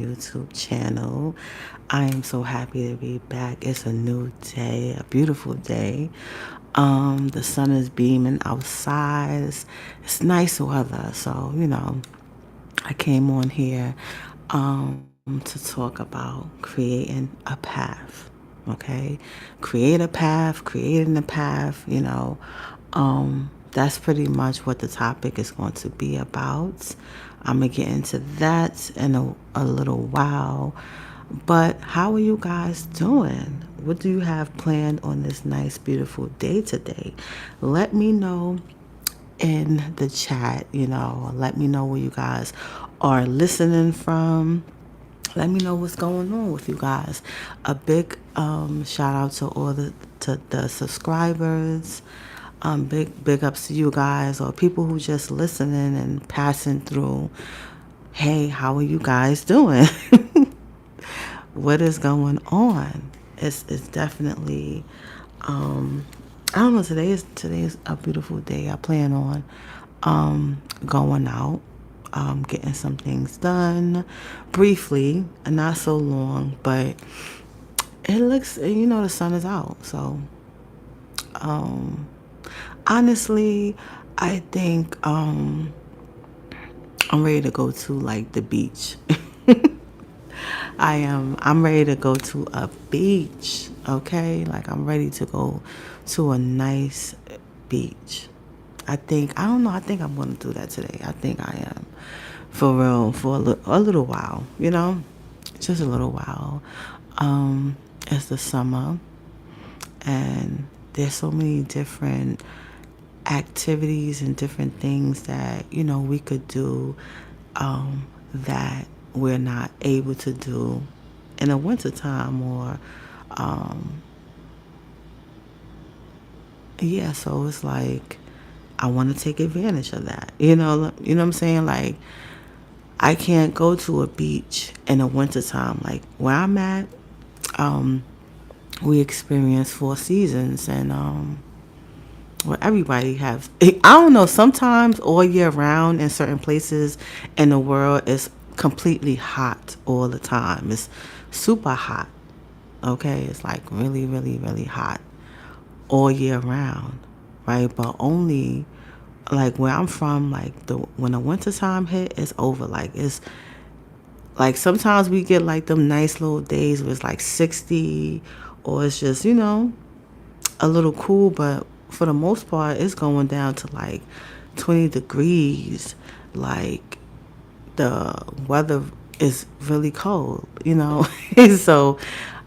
YouTube channel. I am so happy to be back. It's a new day, a beautiful day. The sun is beaming outside. It's nice weather, so I came on here to talk about creating a path. Okay, create a path, creating a path. That's pretty much what the topic is going to be about. I'm gonna get into that in a little while. But how are you guys doing? What do you have planned on this nice, beautiful day today? Let me know in the chat. Let me know where you guys are listening from. Let me know what's going on with you guys. A big shout out to all the subscribers. Big ups to you guys, or people who just listening and passing through. Hey, how are you guys doing? What is going on? It's definitely I don't know, today is a beautiful day. I plan on going out, getting some things done briefly and not so long, but it looks, the sun is out. So honestly, I think I'm ready to go to like the beach. I'm ready to go to a beach, okay? Like I'm ready to go to a nice beach. I don't know, I think I'm going to do that today. I think I am. For real, for a little while, just a little while. It's the summer, and there's so many different activities and different things that we could do that we're not able to do in the wintertime, or yeah. So it's like I want to take advantage of that. You know what I'm saying? Like I can't go to a beach in the wintertime. Like where I'm at, we experience 4 seasons, and well, everybody has. I don't know. Sometimes all year round in certain places in the world, it's completely hot all the time. It's super hot. Okay, it's like really, really, really hot all year round, right? But only like where I'm from, like when the winter time hit, it's over. Like it's like sometimes we get like them nice little days where it's like 60, or it's just a little cool, but for the most part, it's going down to like 20 degrees. Like the weather is really cold. So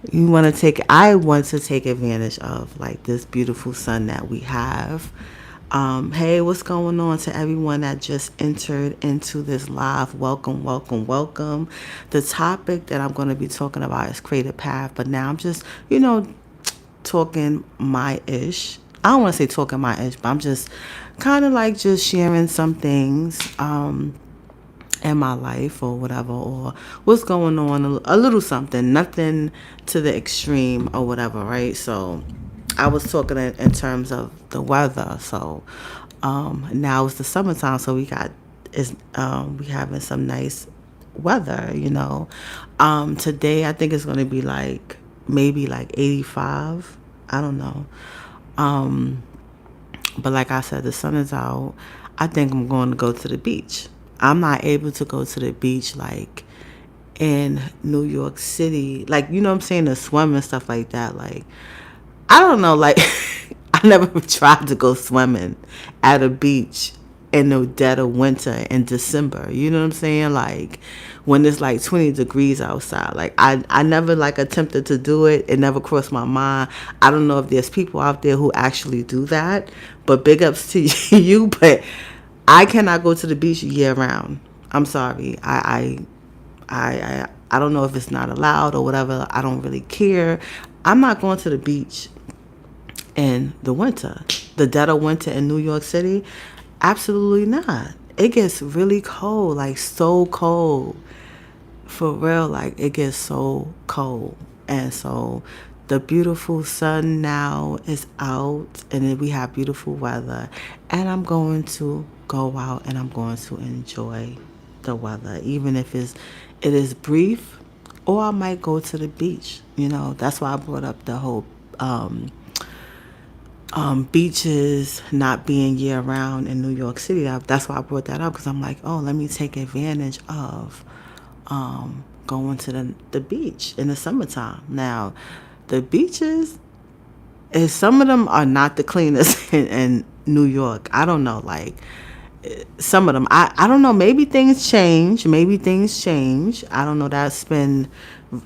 I want to take advantage of like this beautiful sun that we have. Hey, what's going on to everyone that just entered into this live? Welcome, welcome, welcome. The topic that I'm going to be talking about is create a path, but now I'm just, talking my ish. I don't want to say talking my ish, but I'm just kind of like just sharing some things in my life or whatever, or what's going on, a little something, nothing to the extreme or whatever, right? So I was talking in terms of the weather. So now it's the summertime, so we having some nice weather. Today I think it's going to be like maybe like 85. I don't know. But like I said, the sun is out. I think I'm going to go to the beach. I'm not able to go to the beach like in New York City, like what I'm saying, to swim and stuff like that. Like I don't know, like I never tried to go swimming at a beach in the dead of winter in December. You know what I'm saying? Like when it's like 20 degrees outside. Like I never like attempted to do it. It never crossed my mind. I don't know if there's people out there who actually do that, but big ups to you. But I cannot go to the beach year round. I'm sorry. I don't know if it's not allowed or whatever. I don't really care. I'm not going to the beach in the winter, the dead of winter in New York City. Absolutely not. It gets really cold, like so cold. For real, like it gets so cold. And so the beautiful sun now is out, and then we have beautiful weather, and I'm going to go out and I'm going to enjoy the weather, even if it's it is brief, or I might go to the beach. That's why I brought up the whole beaches not being year round in New York City. That's why I brought that up, because I'm like, oh, let me take advantage of going to the beach in the summertime. Now, the beaches, some of them are not the cleanest in New York. I don't know, like some of them. I don't know. Maybe things change. I don't know. That's been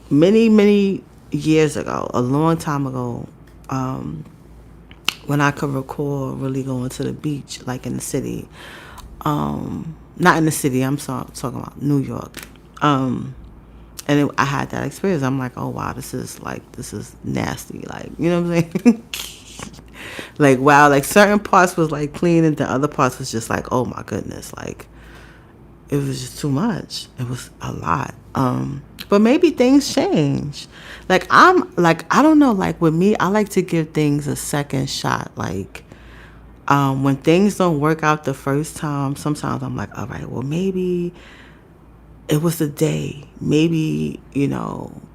many, many years ago, a long time ago, when I could recall really going to the beach, like in the city. Not in the city. I'm talking about New York. I had that experience. I'm like, oh wow, this is nasty. Like, you know what I'm saying? Like, wow, like certain parts was like clean, and the other parts was just like, oh my goodness, like it was just too much. It was a lot. But maybe things change. I don't know, like with me, I like to give things a second shot. Like, when things don't work out the first time, sometimes I'm like, all right, well, maybe it was the day. Maybe,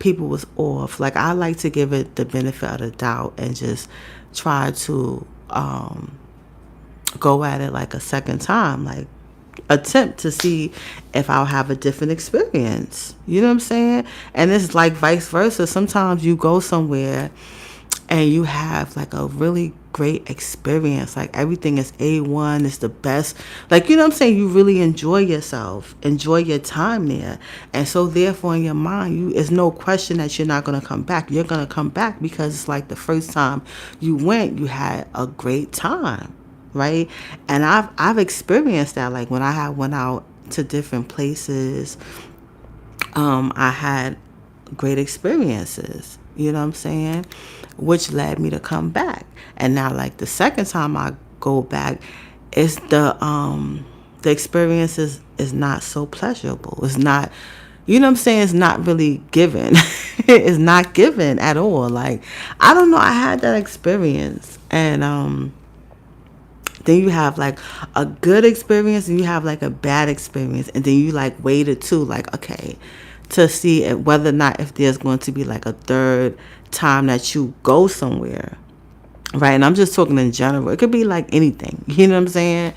people was off. Like, I like to give it the benefit of the doubt and just try to go at it like a second time. Like, attempt to see if I'll have a different experience. You know what I'm saying? And it's like vice versa. Sometimes you go somewhere and you have like a really great experience. Like, everything is A1, it's the best. Like, you know what I'm saying? You really enjoy yourself, enjoy your time there. And so therefore in your mind, it's no question that you're not going to come back. You're going to come back because it's like the first time you went, you had a great time, right? And I've experienced that. Like, when I went out to different places, I had great experiences, you know what I'm saying, which led me to come back. And now, like, the second time I go back, it's the experience is not so pleasurable. It's not, you know what I'm saying, it's not really given. It's not given at all. Like, I don't know, I had that experience. And then you have like a good experience, and you have like a bad experience, and then you like waited too, like, okay, to see whether or not if there's going to be like a third time that you go somewhere, right? And I'm just talking in general. It could be like anything, you know what I'm saying?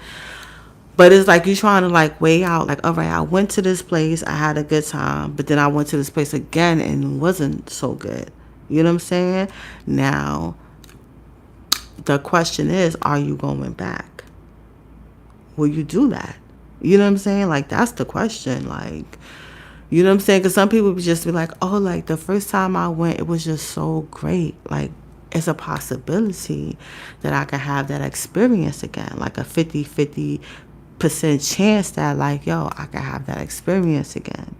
But it's like you're trying to like weigh out, like, all right, I went to this place, I had a good time, but then I went to this place again and it wasn't so good. You know what I'm saying? Now, the question is, are you going back? Will you do that? You know what I'm saying? Like, that's the question. Like, you know what I'm saying? Because some people would just be like, oh, like, the first time I went, it was just so great. Like, it's a possibility that I could have that experience again. Like a 50% chance that, like, yo, I could have that experience again.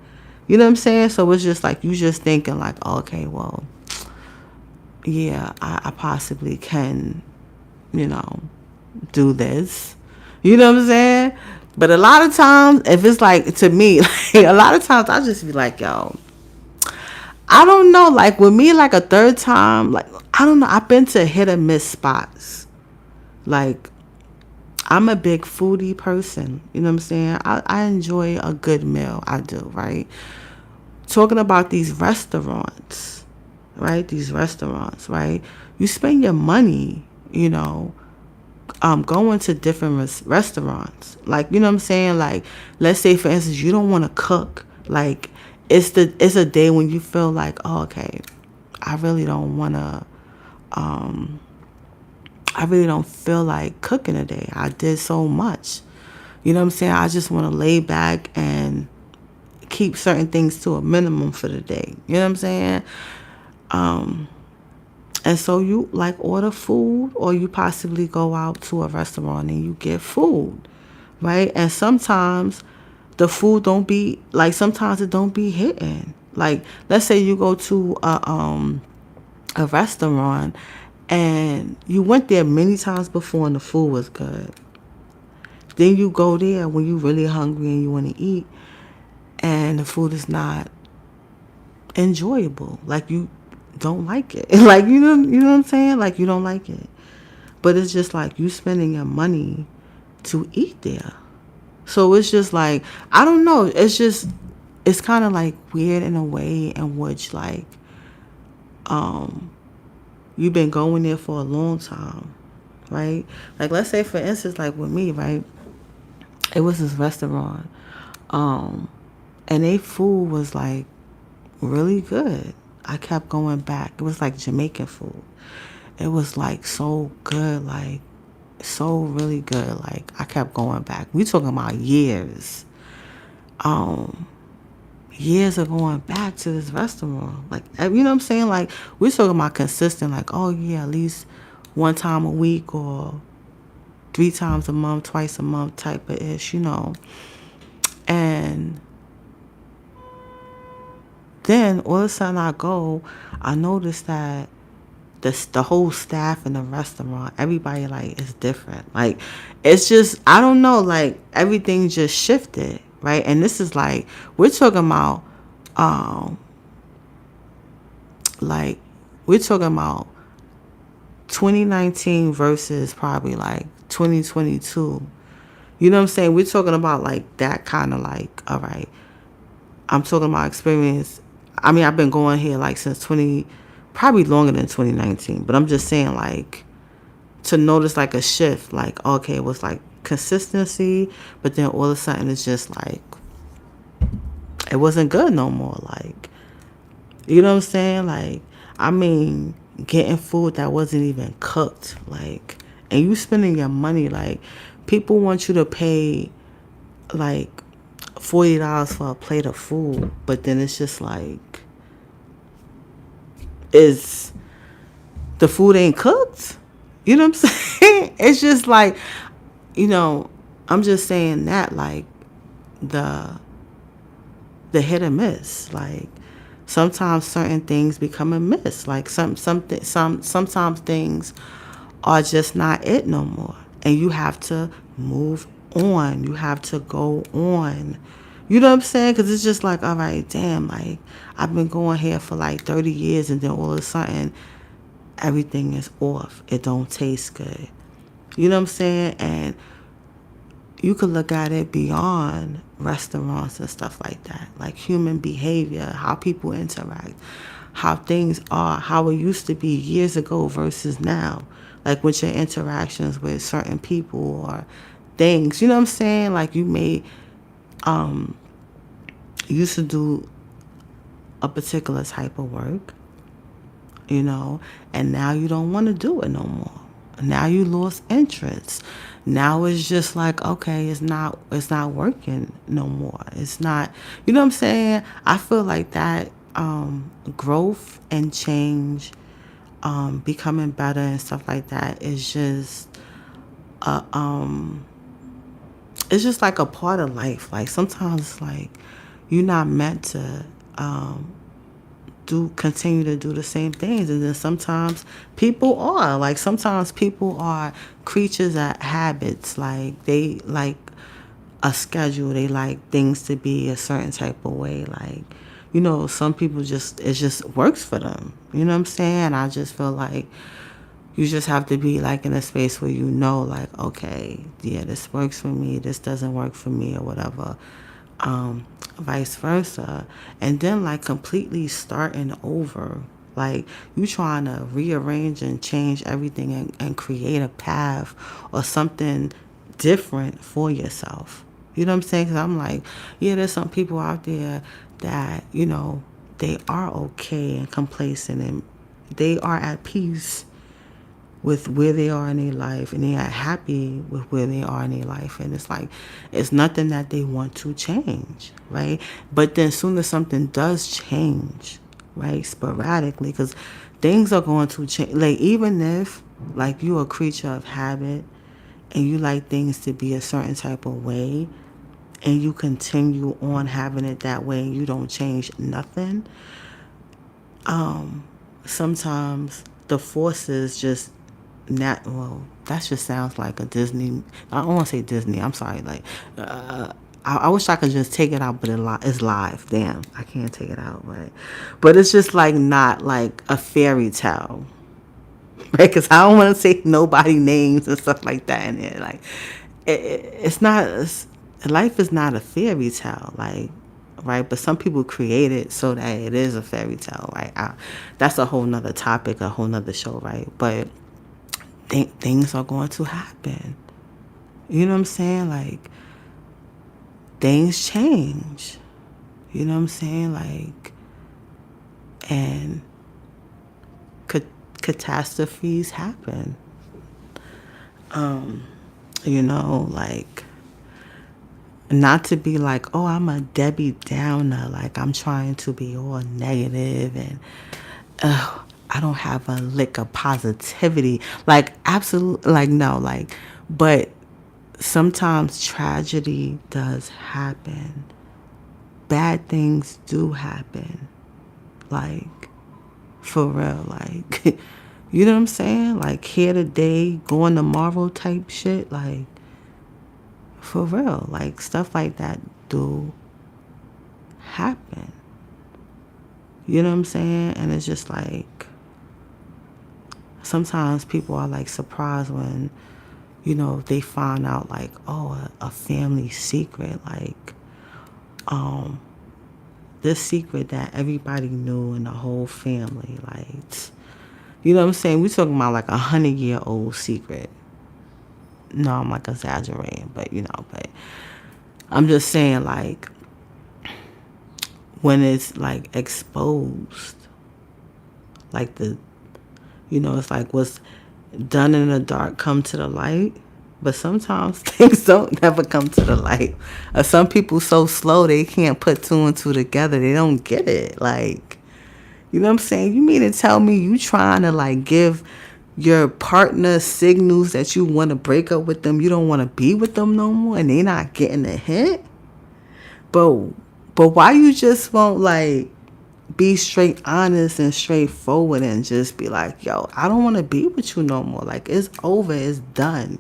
You know what I'm saying? So it's just like, you just thinking like, oh, okay, well, yeah, I possibly can, do this. You know what I'm saying? But a lot of times, if it's like, to me, like, a lot of times I just be like, yo, I don't know. Like, with me, like a third time, like, I don't know. I've been to hit or miss spots. Like, I'm a big foodie person. You know what I'm saying? I enjoy a good meal. I do, right? Talking about these restaurants, right? Right? You spend your money, going to different restaurants. Like, you know what I'm saying? Like, let's say, for instance, you don't want to cook. Like, it's a day when you feel like, oh, okay, I really don't want to, I really don't feel like cooking today. I did so much. You know what I'm saying? I just want to lay back and keep certain things to a minimum for the day. You know what I'm saying? And so you like order food, or you possibly go out to a restaurant and you get food, right? And sometimes the food don't be, like, sometimes it don't be hitting. Like, let's say you go to a restaurant and you went there many times before and the food was good. Then you go there when you really hungry and you want to eat, and the food is not enjoyable. Like, you don't like it. Like, you know what I'm saying? Like, you don't like it. But it's just like you spending your money to eat there. So it's just like, I don't know. It's just, it's kind of like weird in a way in which like you've been going there for a long time, right? Like let's say for instance, like with me, right? It was this restaurant, and they food was like really good. I kept going back. It was like Jamaican food. It was like so good, like so really good. Like I kept going back. We talking about years, years of going back to this restaurant. Like you know what I'm saying? Like we're talking about consistent. Like oh yeah, at least one time a week or 3 times a month, twice a month type of ish, you know. And then all of a sudden I noticed that the whole staff in the restaurant, everybody like is different. Like it's just I don't know, like everything just shifted, right? And this is like we're talking about um like we're talking about 2019 versus probably like 2022. You know what I'm saying? We're talking about like that kind of like, all right, I'm talking about experience. I mean, I've been going here like since probably longer than 2019, but I'm just saying like to notice like a shift, like, okay, it was like consistency, but then all of a sudden it's just like, it wasn't good no more. Like, you know what I'm saying? Like, I mean, getting food that wasn't even cooked, like, and you spending your money, like, people want you to pay like $40 for a plate of food, but then it's just like, is the food ain't cooked? You know what I'm saying? It's just like, you know, I'm just saying that like the the hit or miss. Like sometimes certain things become a miss. Like sometimes things are just not it no more, and you have to move on. You have to go on. You know what I'm saying? Because it's just like, all right, damn, like I've been going here for like 30 years, and then all of a sudden everything is off. It don't taste good. You know what I'm saying? And you could look at it beyond restaurants and stuff like that, like human behavior, how people interact, how things are, how it used to be years ago versus now, like with your interactions with certain people or things. You know what I'm saying? Like you may used to do a particular type of work, you know, and now you don't want to do it no more. Now you lost interest. Now it's just like, okay, it's not working no more. It's not, you know what I'm saying? I feel like that growth and change, becoming better and stuff like that is just it's just like a part of life. Like sometimes it's like you're not meant to do continue to do the same things, and then sometimes people are creatures of habits. Like they like a schedule. They like things to be a certain type of way. Like, you know, some people just it just works for them. You know what I'm saying? I just feel like you just have to be like in a space where you know, like, okay, yeah, this works for me, this doesn't work for me, or whatever, vice versa. And then like completely starting over. Like you trying to rearrange and change everything and create a path or something different for yourself. You know what I'm saying? Because I'm like, yeah, there's some people out there that, you know, they are okay and complacent and they are at peace with where they are in their life, and they are happy with where they are in their life, and it's like it's nothing that they want to change, right? But then soon as something does change, right, sporadically, because things are going to change. Like even if like you're a creature of habit and you like things to be a certain type of way, and you continue on having it that way and you don't change nothing, sometimes the forces just not, well, that just sounds like a Disney. I don't want to say Disney. I'm sorry. Like, I wish I could just take it out, but it's live. Damn, I can't take it out. But it's just like not like a fairy tale, right? Because I don't want to say nobody names and stuff like that in it. Like, it's not. Life is not a fairy tale. Like, right? But some people create it so that it is a fairy tale, right? That's a whole nother topic, a whole nother show, right? But things are going to happen. You know what I'm saying? Like, things change. You know what I'm saying? Like, and catastrophes happen. You know, like, not to be like, oh, I'm a Debbie Downer, like I'm trying to be all negative and I don't have a lick of positivity. Like, absolutely, like, no, like, but sometimes tragedy does happen. Bad things do happen. Like, for real, like, you know what I'm saying? Like, here today, going tomorrow type shit, like, for real, like, stuff like that do happen. You know what I'm saying? And it's just like, sometimes people are like surprised when, you know, they find out like, oh, a family secret, like, this secret that everybody knew in the whole family, like, you know what I'm saying? We're talking about like 100-year-old secret. No, I'm like exaggerating, but you know, but I'm just saying, like, when it's like exposed, like you know, it's like what's done in the dark come to the light. But sometimes things don't never come to the light. Some people so slow they can't put two and two together. They don't get it. Like, you know what I'm saying? You mean to tell me you trying to like give your partner signals that you want to break up with them, you don't want to be with them no more, and they not getting a hint? But why you just won't like be straight honest and straightforward and just be like, yo, I don't want to be with you no more. Like, it's over. It's done.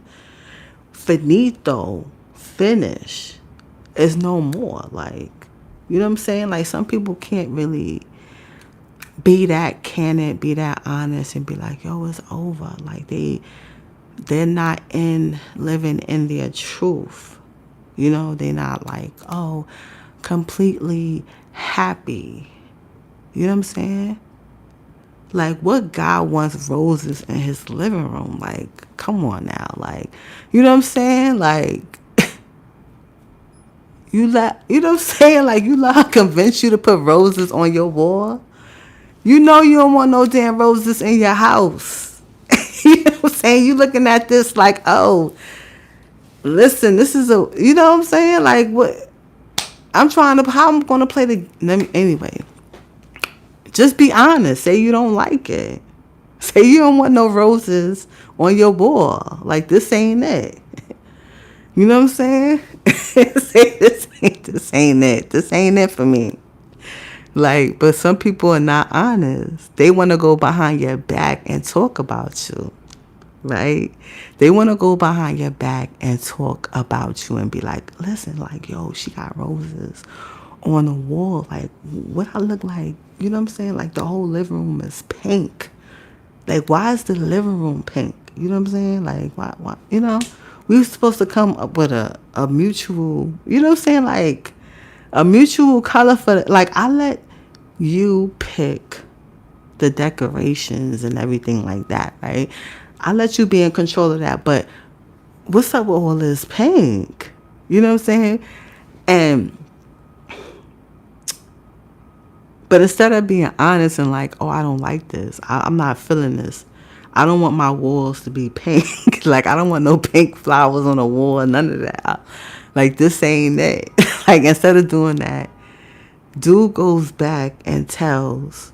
Finito. Finish. It's no more. Like, you know what I'm saying? Like, some people can't really be that candid, be that honest and be like, yo, it's over. Like, they're not living in their truth. You know, they're not like, oh, completely happy. You know what I'm saying? Like, what guy wants roses in his living room? Like, come on now. Like, you know what I'm saying? Like, you know what I'm saying? Like, you let her convince you to put roses on your wall? You know you don't want no damn roses in your house. You know what I'm saying? You looking at this like, oh, listen, this is you know what I'm saying? Like, what? How I'm going to play anyway. Just be honest. Say you don't like it. Say you don't want no roses on your wall. Like, this ain't it. You know what I'm saying? Say this ain't it. This ain't it for me. Like, but some people are not honest. They want to go behind your back and talk about you. Right? They want to go behind your back and talk about you and be like, listen, like, yo, she got roses on the wall. Like, what I look like? You know what I'm saying? Like, the whole living room is pink. Like, why is the living room pink? You know what I'm saying? Like, why? You know, we were supposed to come up with a mutual, you know what I'm saying? Like, a mutual color for, like, I let you pick the decorations and everything like that, right? I let you be in control of that. But what's up with all this pink? You know what I'm saying? But instead of being honest and like, oh, I don't like this. I'm not feeling this. I don't want my walls to be pink. Like, I don't want no pink flowers on the wall, none of that. Like, this ain't it. Like, instead of doing that, dude goes back and tells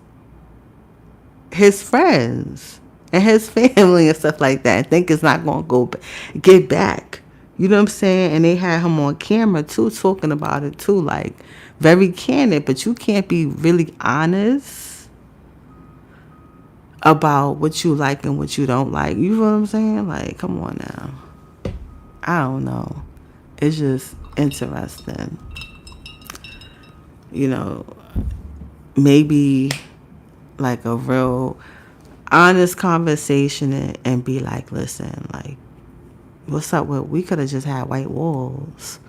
his friends and his family and stuff like that and think it's not going to get back. You know what I'm saying? And they had him on camera, too, talking about it, too. Like, very candid. But you can't be really honest about what you like and what you don't like. You know what I'm saying? Like, come on now. I don't know. It's just interesting. You know, maybe like a real honest conversation and be like, listen, like, what's up with, we could have just had white walls.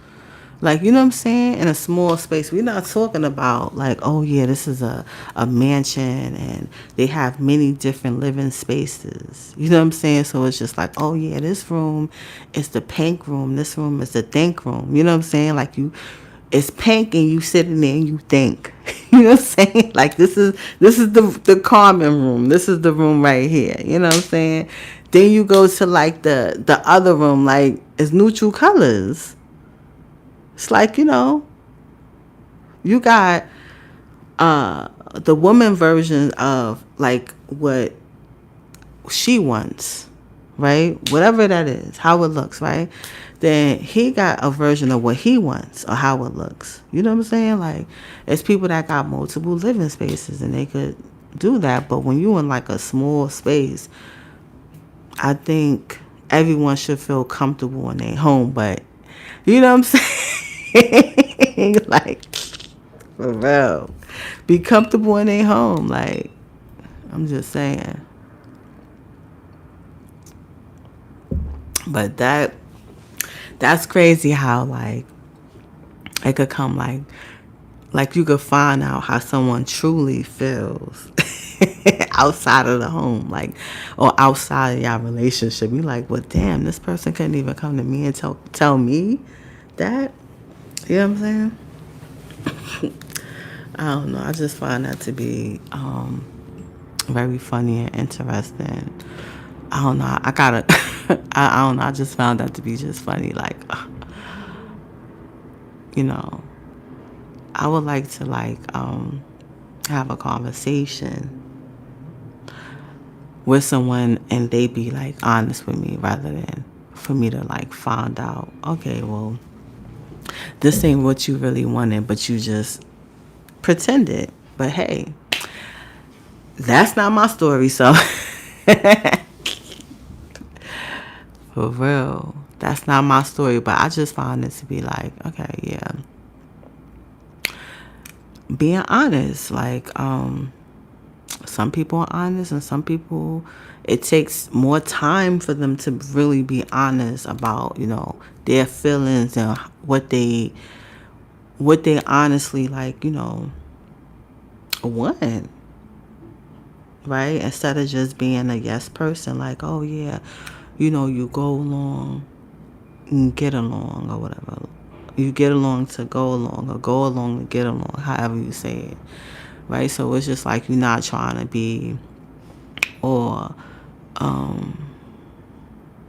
Like, you know what I'm saying? In a small space. We're not talking about like, oh yeah, this is a mansion and they have many different living spaces. You know what I'm saying? So it's just like, oh yeah, this room is the pink room. This room is the think room. You know what I'm saying? Like it's pink and you sitting there and you think. You know what I'm saying? Like this is the common room. This is the room right here. You know what I'm saying? Then you go to like the other room, like it's neutral colors. It's like, you got the woman version of like what she wants, right? Whatever that is, how it looks, right? Then he got a version of what he wants or how it looks. You know what I'm saying? Like, it's people that got multiple living spaces and they could do that. But when you in like a small space, I think everyone should feel comfortable in their home. But you know what I'm saying? Like, for real. Be comfortable in their home. Like, I'm just saying. But that's crazy how like it could come like you could find out how someone truly feels outside of the home, like, or outside of your relationship. You like, well, damn, this person couldn't even come to me and tell me that. You know what I'm saying? I don't know. I just find that to be very funny and interesting. I don't know. I gotta. I don't know. I just found that to be just funny. Like, you know, I would like to like have a conversation with someone and they be like honest with me rather than for me to like find out, okay, well, this ain't what you really wanted, but you just pretended. But hey, that's not my story, so for real, that's not my story. But I just found it to be like, okay, yeah, being honest. Like, some people are honest and some people it takes more time for them to really be honest about, their feelings and what they honestly like, want, right? Instead of just being a yes person, like, oh yeah, you go along and get along or whatever. You get along to go along or go along to get along, however you say it. Right? So it's just like you're not trying to be or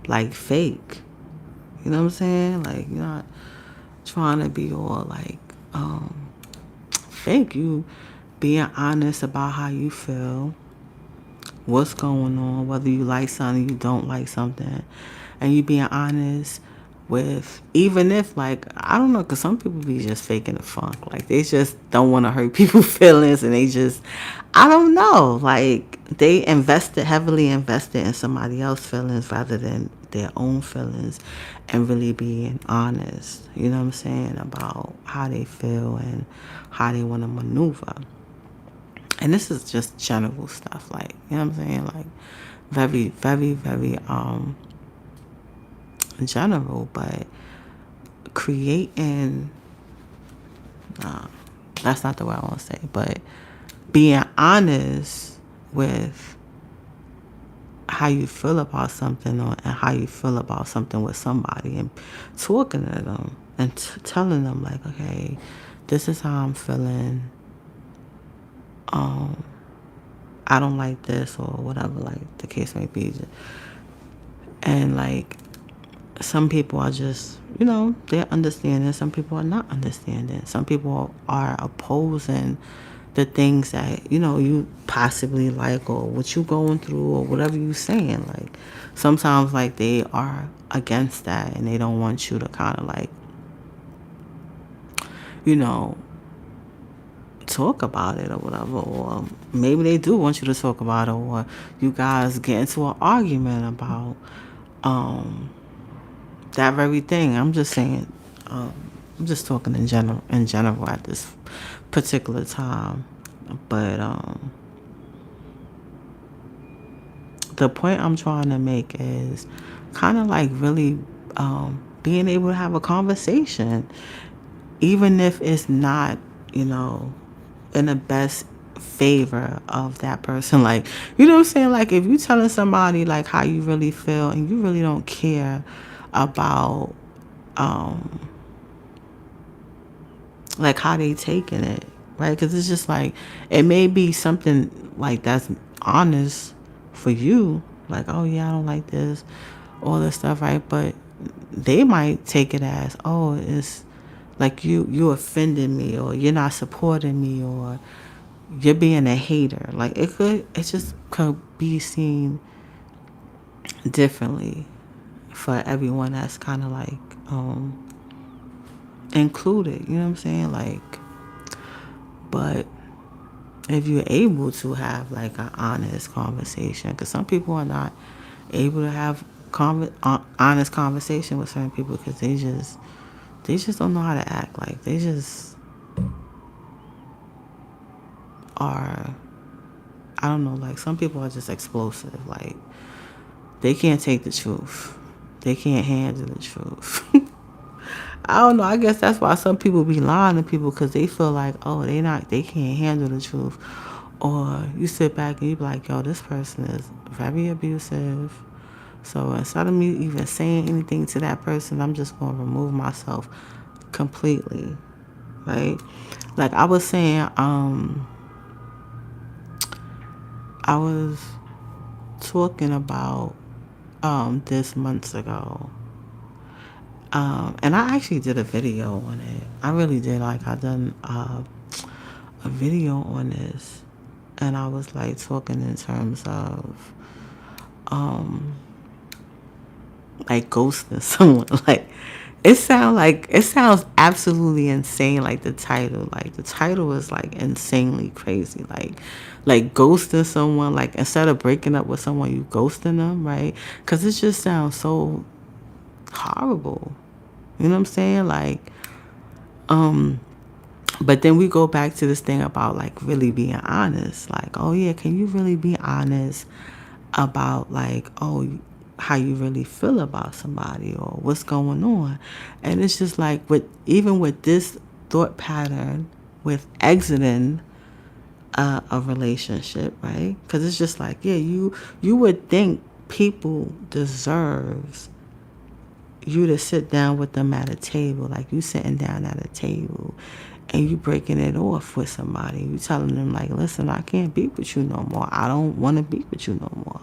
like fake. You know what I'm saying? Like you're not trying to be all like fake. You being honest about how you feel, what's going on, whether you like something, you don't like something, and you being honest with, even if like, I don't know, because some people be just faking the funk, like they just don't want to hurt people's feelings, and they just, I don't know, like they heavily invested in somebody else's feelings rather than their own feelings, and really being honest, you know what I'm saying, about how they feel and how they want to maneuver. And this is just general stuff, like, you know what I'm saying, like very, very, very general. But creating, that's not the way I want to say, but being honest with how you feel about something, and how you feel about something with somebody, and talking to them and telling them like, okay, this is how I'm feeling, I don't like this, or whatever, like the case may be. And like, some people are just, they're understanding. Some people are not understanding. Some people are opposing the things that, you possibly like, or what you going through, or whatever you saying. Like, sometimes like they are against that and they don't want you to kind of like, talk about it or whatever, or maybe they do want you to talk about it, or you guys get into an argument about that very thing. I'm just saying, I'm just talking in general at this particular time. But the point I'm trying to make is kind of like really being able to have a conversation even if it's not, you know, in the best favor of that person. Like, you know what I'm saying? Like, if you telling somebody like how you really feel and you really don't care about like how they taking it, right? Because it's just like, it may be something like that's honest for you, like, oh yeah, I don't like this, all this stuff, right? But they might take it as, oh, it's like you offended me, or you're not supporting me, or you're being a hater. Like, it just could be seen differently for everyone that's kind of like included, you know what I'm saying? Like, but if you're able to have like an honest conversation, because some people are not able to have honest conversation with certain people because they just don't know how to act. Like, they just are, I don't know, like, some people are just explosive. Like, they can't take the truth. They can't handle the truth. I don't know. I guess that's why some people be lying to people, because they feel like, oh, they can't handle the truth. Or you sit back and you be like, yo, this person is very abusive. So instead of me even saying anything to that person, I'm just going to remove myself completely, right? Like I was saying, I was talking about this months ago. And I actually did a video on it. I really did. Like, I done a video on this, and I was like talking in terms of like ghosting someone. Like, it sounds absolutely insane. Like the title is like insanely crazy. Like ghosting someone. Like, instead of breaking up with someone, you ghosting them, right? Because it just sounds so horrible. You know what I'm saying? Like, but then we go back to this thing about like really being honest. Like, oh yeah, can you really be honest about like, oh, how you really feel about somebody or what's going on? And it's just like, even with this thought pattern with exiting a relationship, right? Because it's just like, yeah, you would think people deserves you to sit down with them at a table, like you sitting down at a table and you breaking it off with somebody. You telling them like, listen, I can't be with you no more. I don't want to be with you no more.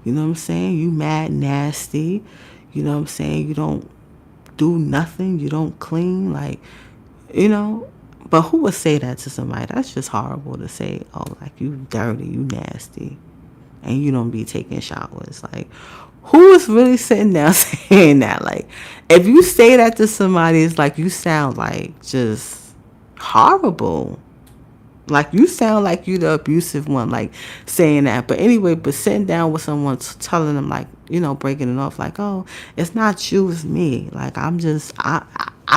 You know what I'm saying? You mad, nasty. You know what I'm saying? You don't do nothing. You don't clean. Like, you know. But who would say that to somebody? That's just horrible to say. Oh, like, you dirty, you nasty, and you don't be taking showers. Like, who is really sitting down saying that? Like, if you say that to somebody, it's like you sound like just horrible. Like, you sound like you the abusive one, like, saying that. But anyway, but sitting down with someone, telling them, like, you know, breaking it off, like, oh, it's not you, it's me. Like, I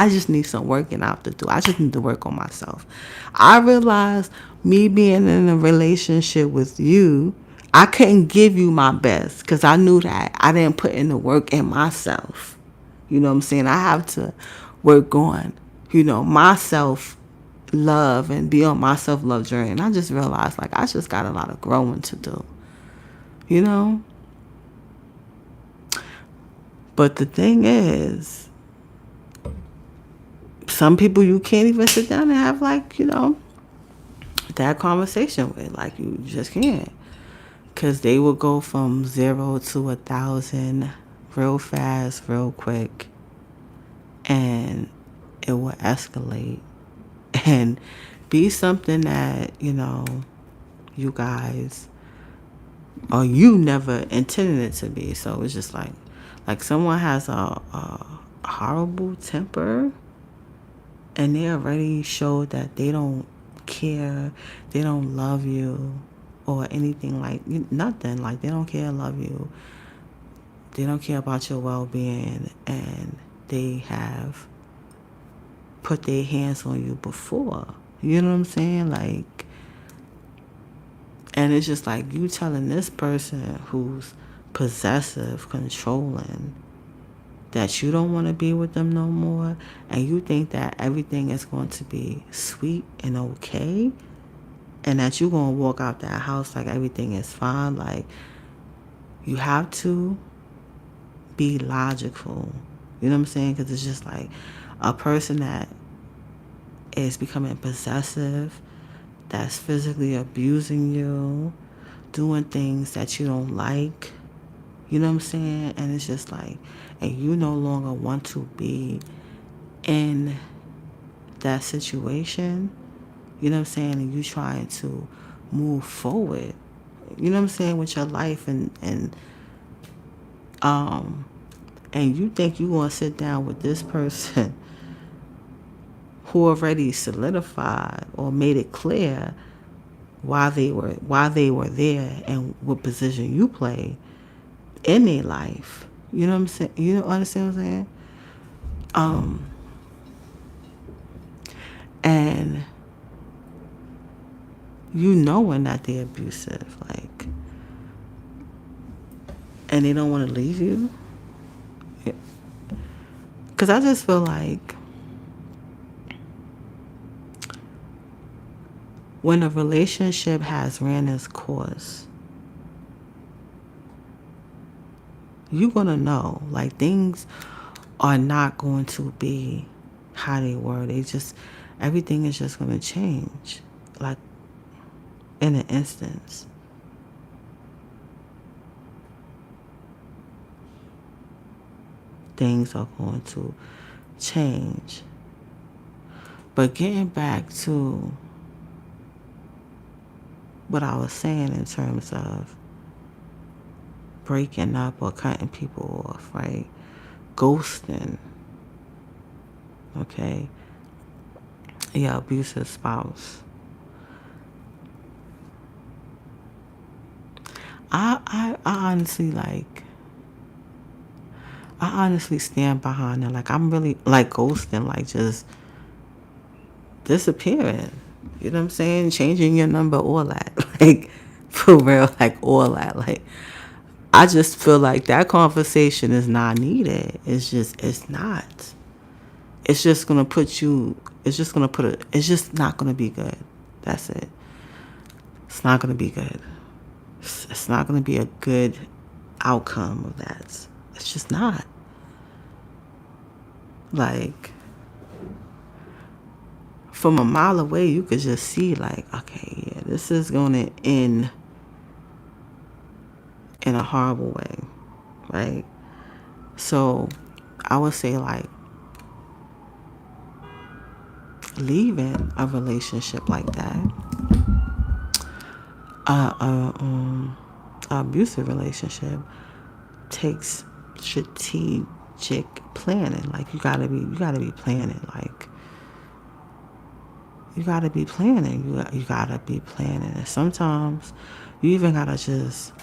just need some working out to do. I just need to work on myself. I realized me being in a relationship with you, I couldn't give you my best because I knew that I didn't put in the work in myself. You know what I'm saying? I have to work on, you know, myself love and be on my self-love journey. And I just realized, like, I just got a lot of growing to do, you know? But the thing is, some people you can't even sit down and have, like, you know, that conversation with. Like, you just can't. Because they will go from 0 to 1,000 real fast, real quick. And it will escalate and be something that, you know, you guys or you never intended it to be. So it's just like someone has a horrible temper and they already showed that they don't care, they don't love you or anything, like nothing. Like, they don't care, love you, they don't care about your well-being, and they have put their hands on you before. You know what I'm saying? Like, and it's just like you telling this person who's possessive, controlling, that you don't want to be with them no more, and you think that everything is going to be sweet and okay, and that you're going to walk out that house like everything is fine, like, you have to be logical. You know what I'm saying? Because it's just like a person that is becoming possessive, that's physically abusing you, doing things that you don't like. You know what I'm saying? And it's just like, and you no longer want to be in that situation. You know what I'm saying? And you trying to move forward. You know what I'm saying, with your life, um and you think you gonna sit down with this person who already solidified or made it clear why they were there and what position you play in their life. You know what I'm saying? You understand what I'm saying? Um, and you knowing that they're abusive, like, and they don't want to leave you. Because I just feel like when a relationship has ran its course, you're going to know, like, things are not going to be how they were. Everything is just going to change, like, in an instance. Things are going to change. But getting back to what I was saying in terms of breaking up or cutting people off, right? Ghosting, okay? Your abusive spouse. I honestly, like, I honestly stand behind it. Like, I'm really, like, ghosting, like, just disappearing. You know what I'm saying? Changing your number, all that. Like, for real, like, all that. Like, I just feel like that conversation is not needed. It's not. It's just going to put you, it's just not going to be good. That's it. It's not going to be good. It's not going to be a good outcome of that. It's just not. Like, from a mile away, you could just see, like, okay, yeah, this is going to end in a horrible way, right? So I would say, like, leaving a relationship like that, uh, uh, um, abusive relationship, takes strategic planning. Like, you gotta be planning. Like, you gotta be planning. You gotta be planning. And sometimes you even gotta just,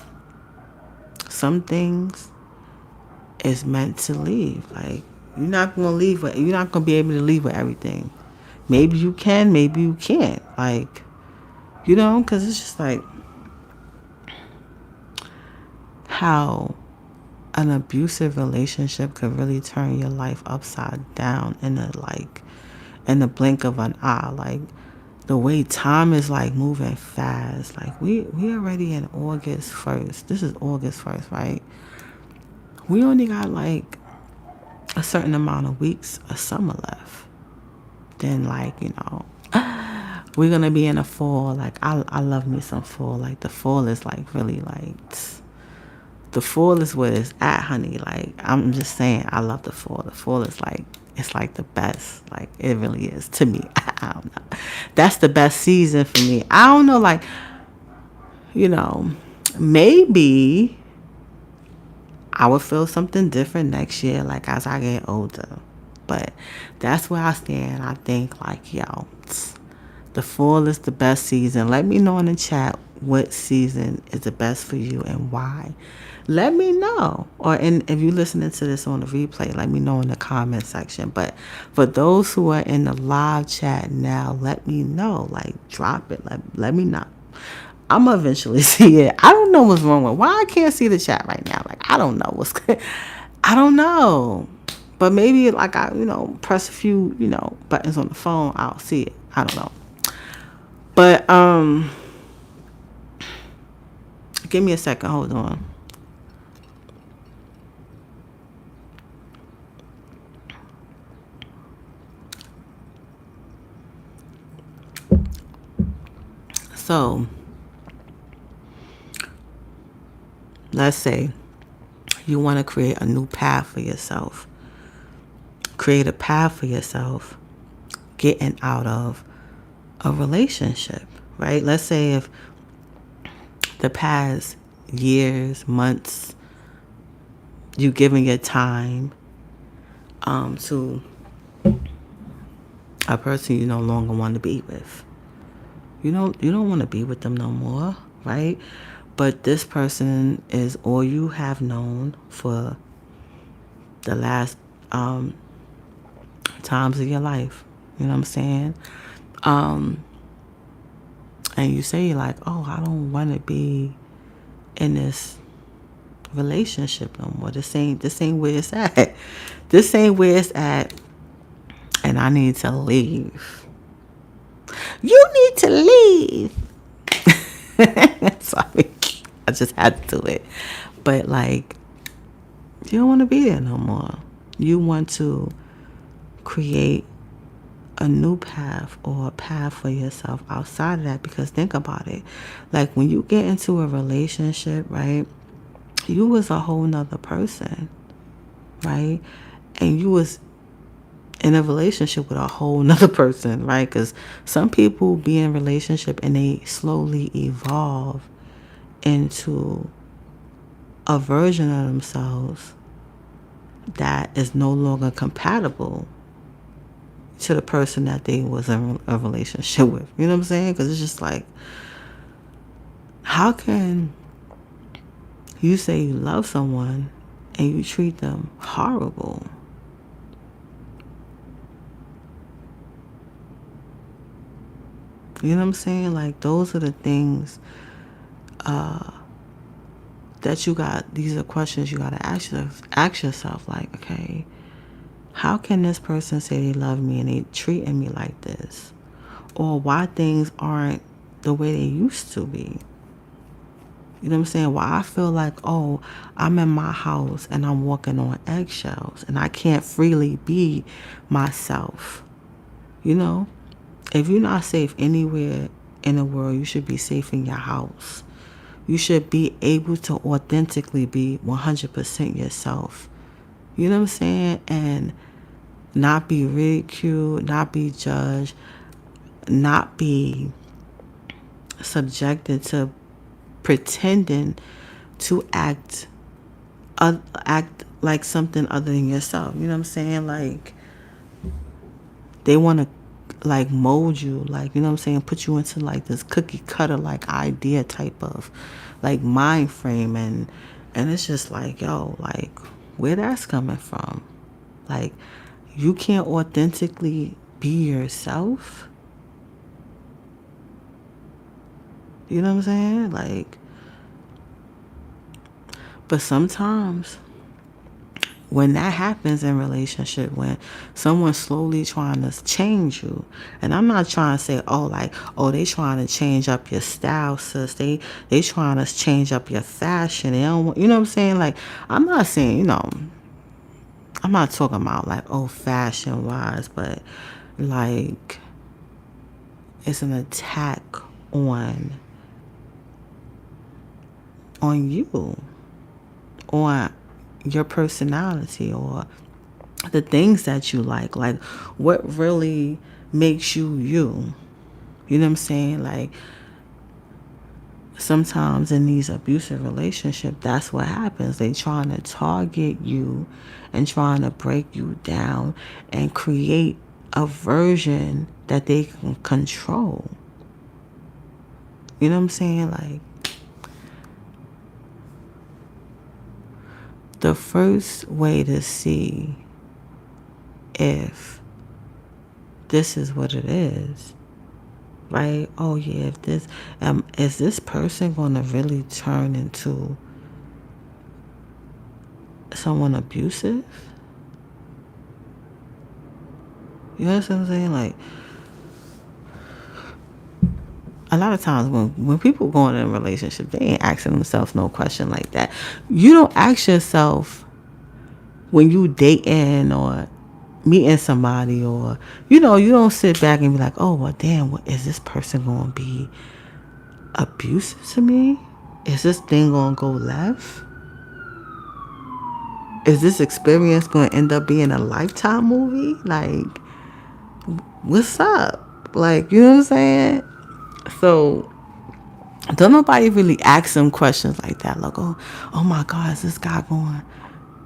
some things is meant to leave. Like, you're not gonna be able to leave with everything. Maybe you can, maybe you can't. Like, because it's just like how an abusive relationship could really turn your life upside down in the blink of an eye. Like, the way time is, like, moving fast. Like, we already in August 1st. This is August 1st, right? We only got, like, a certain amount of weeks of summer left. Then, like, we're gonna be in the fall. Like, I love me some fall. Like, the fall is, like, really, like, the fall is where it's at, honey. Like, I'm just saying, I love the fall. The fall is, like, it's like the best. Like, it really is to me. I don't know. That's the best season for me. I don't know, like, maybe I would feel something different next year, like, as I get older. But that's where I stand. I think, like, the fall is the best season. Let me know in the chat what season is the best for you and why. Let me know. If you're listening to this on the replay, let me know in the comment section. But for those who are in the live chat now, let me know. Like, drop it. Let me know. I'm gonna eventually see it. I don't know what's wrong with why I can't see the chat right now. Like, I don't know what's good. I don't know. But maybe like I, press a few, buttons on the phone, I'll see it. I don't know. But give me a second. Hold on. So, let's say you want to create a new path for yourself. Create a path for yourself getting out of a relationship, right? Let's say if the past years, months, you giving your time to a person you no longer want to be with. You don't want to be with them no more, right? But this person is all you have known for the last times of your life. You know what I'm saying? And you say like, oh, I don't want to be in this relationship no more. This ain't where it's at. This ain't where it's at, and I need to leave. You need to leave. Sorry, I just had to do it. But like, you don't want to be there no more. You want to create a new path or a path for yourself outside of that, because think about it. Like when you get into a relationship, right? You was a whole nother person, right? And you was in a relationship with a whole nother person, right? Because some people be in a relationship and they slowly evolve into a version of themselves that is no longer compatible to the person that they was in a relationship with. You know what I'm saying? Because it's just like, how can you say you love someone and you treat them horrible? You know what I'm saying? Like, those are the things that you got. These are questions you got to ask yourself. Like, okay, how can this person say they love me and they treating me like this? Or why things aren't the way they used to be? You know what I'm saying? Why I feel like, oh, I'm in my house and I'm walking on eggshells and I can't freely be myself. You know? If you're not safe anywhere in the world, you should be safe in your house. You should be able to authentically be 100% yourself. You know what I'm saying? And not be ridiculed, not be judged, not be subjected to pretending to act like something other than yourself. You know what I'm saying? Like, they want to like mold you, like, you know what I'm saying, put you into like this cookie cutter like idea type of like mind frame, and it's just like, yo, like, where that's coming from? Like, you can't authentically be yourself. You know what I'm saying? Like, but sometimes when that happens in relationship, when someone's slowly trying to change you, and I'm not trying to say, oh, like, oh, they trying to change up your style, sis. They trying to change up your fashion. They don't want, you know what I'm saying? Like, I'm not saying, I'm not talking about like, oh, fashion wise, but like, it's an attack on you, on your personality, or the things that you like what really makes you you. You know what I'm saying? Like, sometimes in these abusive relationships, that's what happens. They trying to target you and trying to break you down and create a version that they can control. You know what I'm saying? Like, the first way to see if this is what it is, right? Oh yeah, if this is this person going to really turn into someone abusive? You understand what I'm saying? Like, a lot of times when people go in a relationship, they ain't asking themselves no question like that. You don't ask yourself when you dating or meeting somebody, or you don't sit back and be like, oh well, damn, what is this person gonna be abusive to me? Is this thing gonna go left? Is this experience gonna end up being a lifetime movie? Like, what's up? Like, you know what I'm saying? So don't nobody really ask them questions like that. Like, oh my God, is this guy going to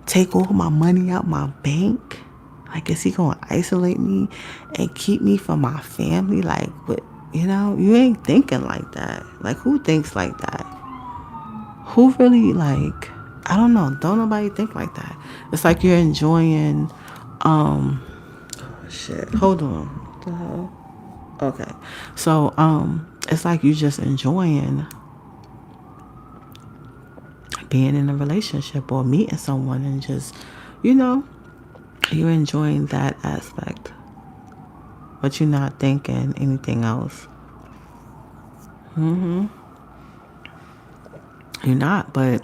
take all my money out my bank? Like, is he going to isolate me and keep me from my family? Like, what? You ain't thinking like that. Like, who thinks like that? Who really, like, I don't know. Don't nobody think like that. It's like you're enjoying, shit. Hold on. What the hell? Okay. So, it's like you just enjoying being in a relationship or meeting someone and just, you know, you're enjoying that aspect, but you're not thinking anything else. You're not, but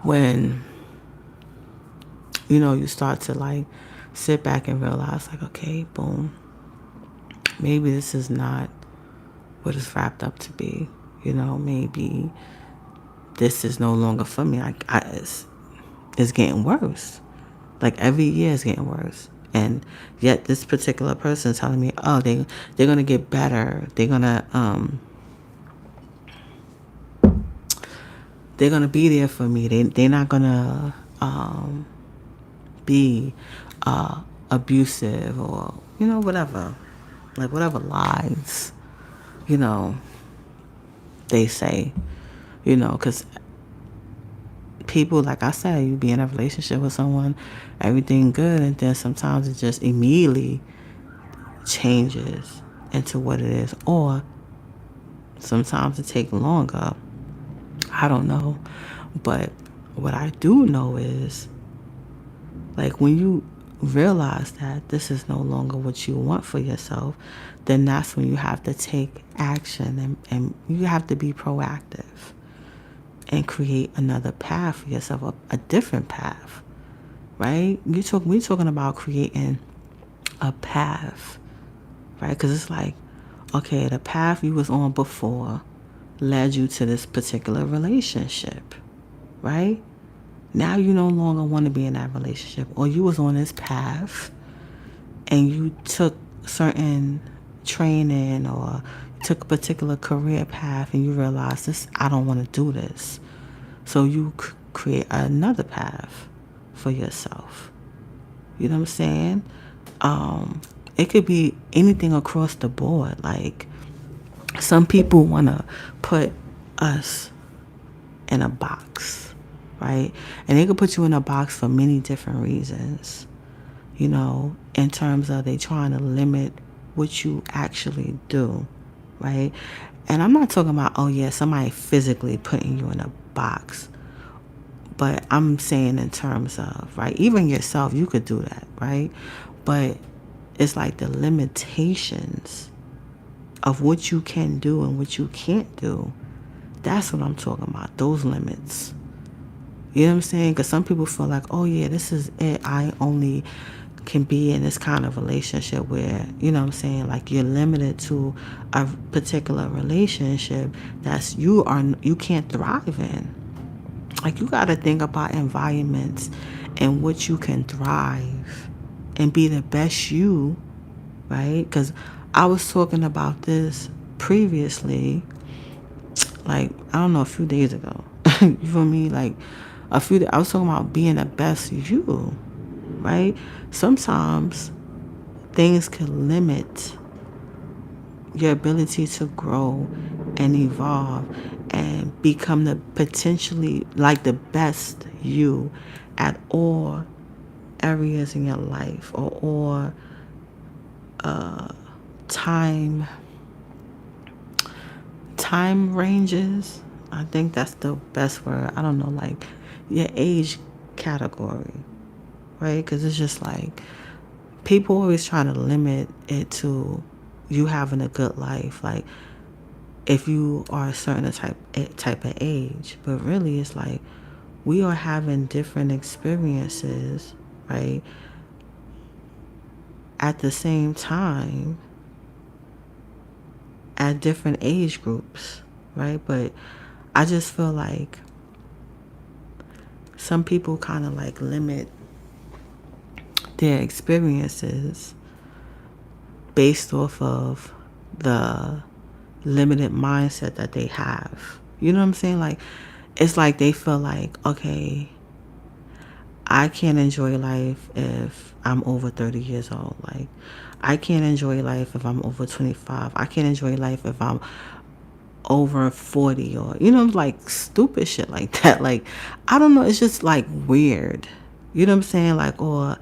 when, you start to like sit back and realize like, okay, boom, maybe this is not what it's wrapped up to be. Maybe this is no longer for me. It's getting worse. Like every year is getting worse. And yet this particular person is telling me, oh, they're gonna get better. They're gonna be there for me. They're not gonna be abusive or whatever, like whatever lies you know they say, because people, like I said, you be in a relationship with someone, everything good, and then sometimes it just immediately changes into what it is, or sometimes it takes longer. I don't know, but what I do know is, like, when you realize that this is no longer what you want for yourself, then that's when you have to take action, and you have to be proactive and create another path for yourself, a different path, right? We're talking about creating a path, right? Because it's like, okay, the path you was on before led you to this particular relationship, right? Now you no longer want to be in that relationship, or you was on this path and you took certain training or took a particular career path and you realized, I don't want to do this. So you create another path for yourself. You know what I'm saying? It could be anything across the board. Like, some people want to put us in a box, right? And they could put you in a box for many different reasons, in terms of they trying to limit what you actually do, right? And I'm not talking about, oh yeah, somebody physically putting you in a box, but I'm saying in terms of, right, even yourself, you could do that, right? But it's like the limitations of what you can do and what you can't do. That's what I'm talking about, those limits. You know what I'm saying? Because some people feel like, oh yeah, this is it. I only can be in this kind of relationship where, you know what I'm saying, like you're limited to a particular relationship that's you can't thrive in. Like, you got to think about environments and what you can thrive and be the best you, right? Because I was talking about this previously, like, I don't know, a few days ago. You feel me? Like, I was talking about being the best you, right? Sometimes things can limit your ability to grow and evolve and become the potentially, like, the best you at all areas in your life, or time ranges. I think that's the best word. I don't know, like your age category, right? Because it's just like people always try to limit it to you having a good life, like if you are a certain type of age. But really, it's like we are having different experiences, right? At the same time, at different age groups, right? But I just feel like some people kind of like limit their experiences based off of the limited mindset that they have. You know what I'm saying? Like, it's like they feel like, okay, I can't enjoy life if I'm over 30 years old. Like, I can't enjoy life if I'm over 25. I can't enjoy life if I'm over 40, or, like stupid shit like that. Like, I don't know. It's just like weird. You know what I'm saying? Like, or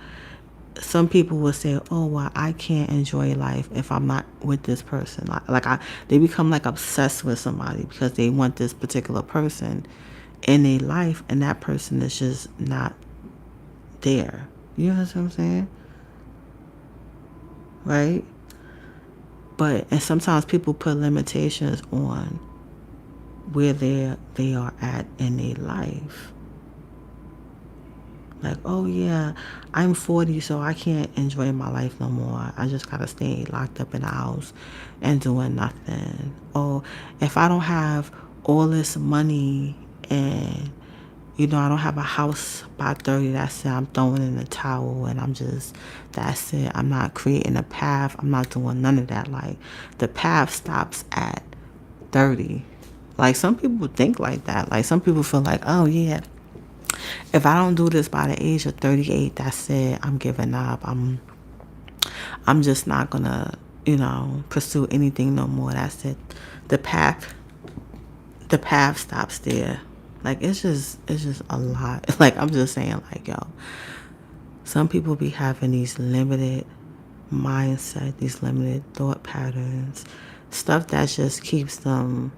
some people will say, "Oh, well, I can't enjoy life if I'm not with this person." They become like obsessed with somebody because they want this particular person in their life, and that person is just not there. You know what I'm saying? Right? And sometimes people put limitations on where they are at in their life. Like, oh yeah, I'm 40, so I can't enjoy my life no more. I just gotta stay locked up in the house and doing nothing. Oh, if I don't have all this money and I don't have a house by 30, that's it. I'm throwing in the towel and that's it. I'm not creating a path. I'm not doing none of that. Like, the path stops at 30. Like, some people think like that. Like, some people feel like, oh yeah, if I don't do this by the age of 38, that's it. I'm giving up. I'm just not gonna, pursue anything no more. That's it. The path the path stops there. Like, it's just a lot. Like, I'm just saying, like, yo, some people be having these limited mindset, these limited thought patterns, stuff that just keeps them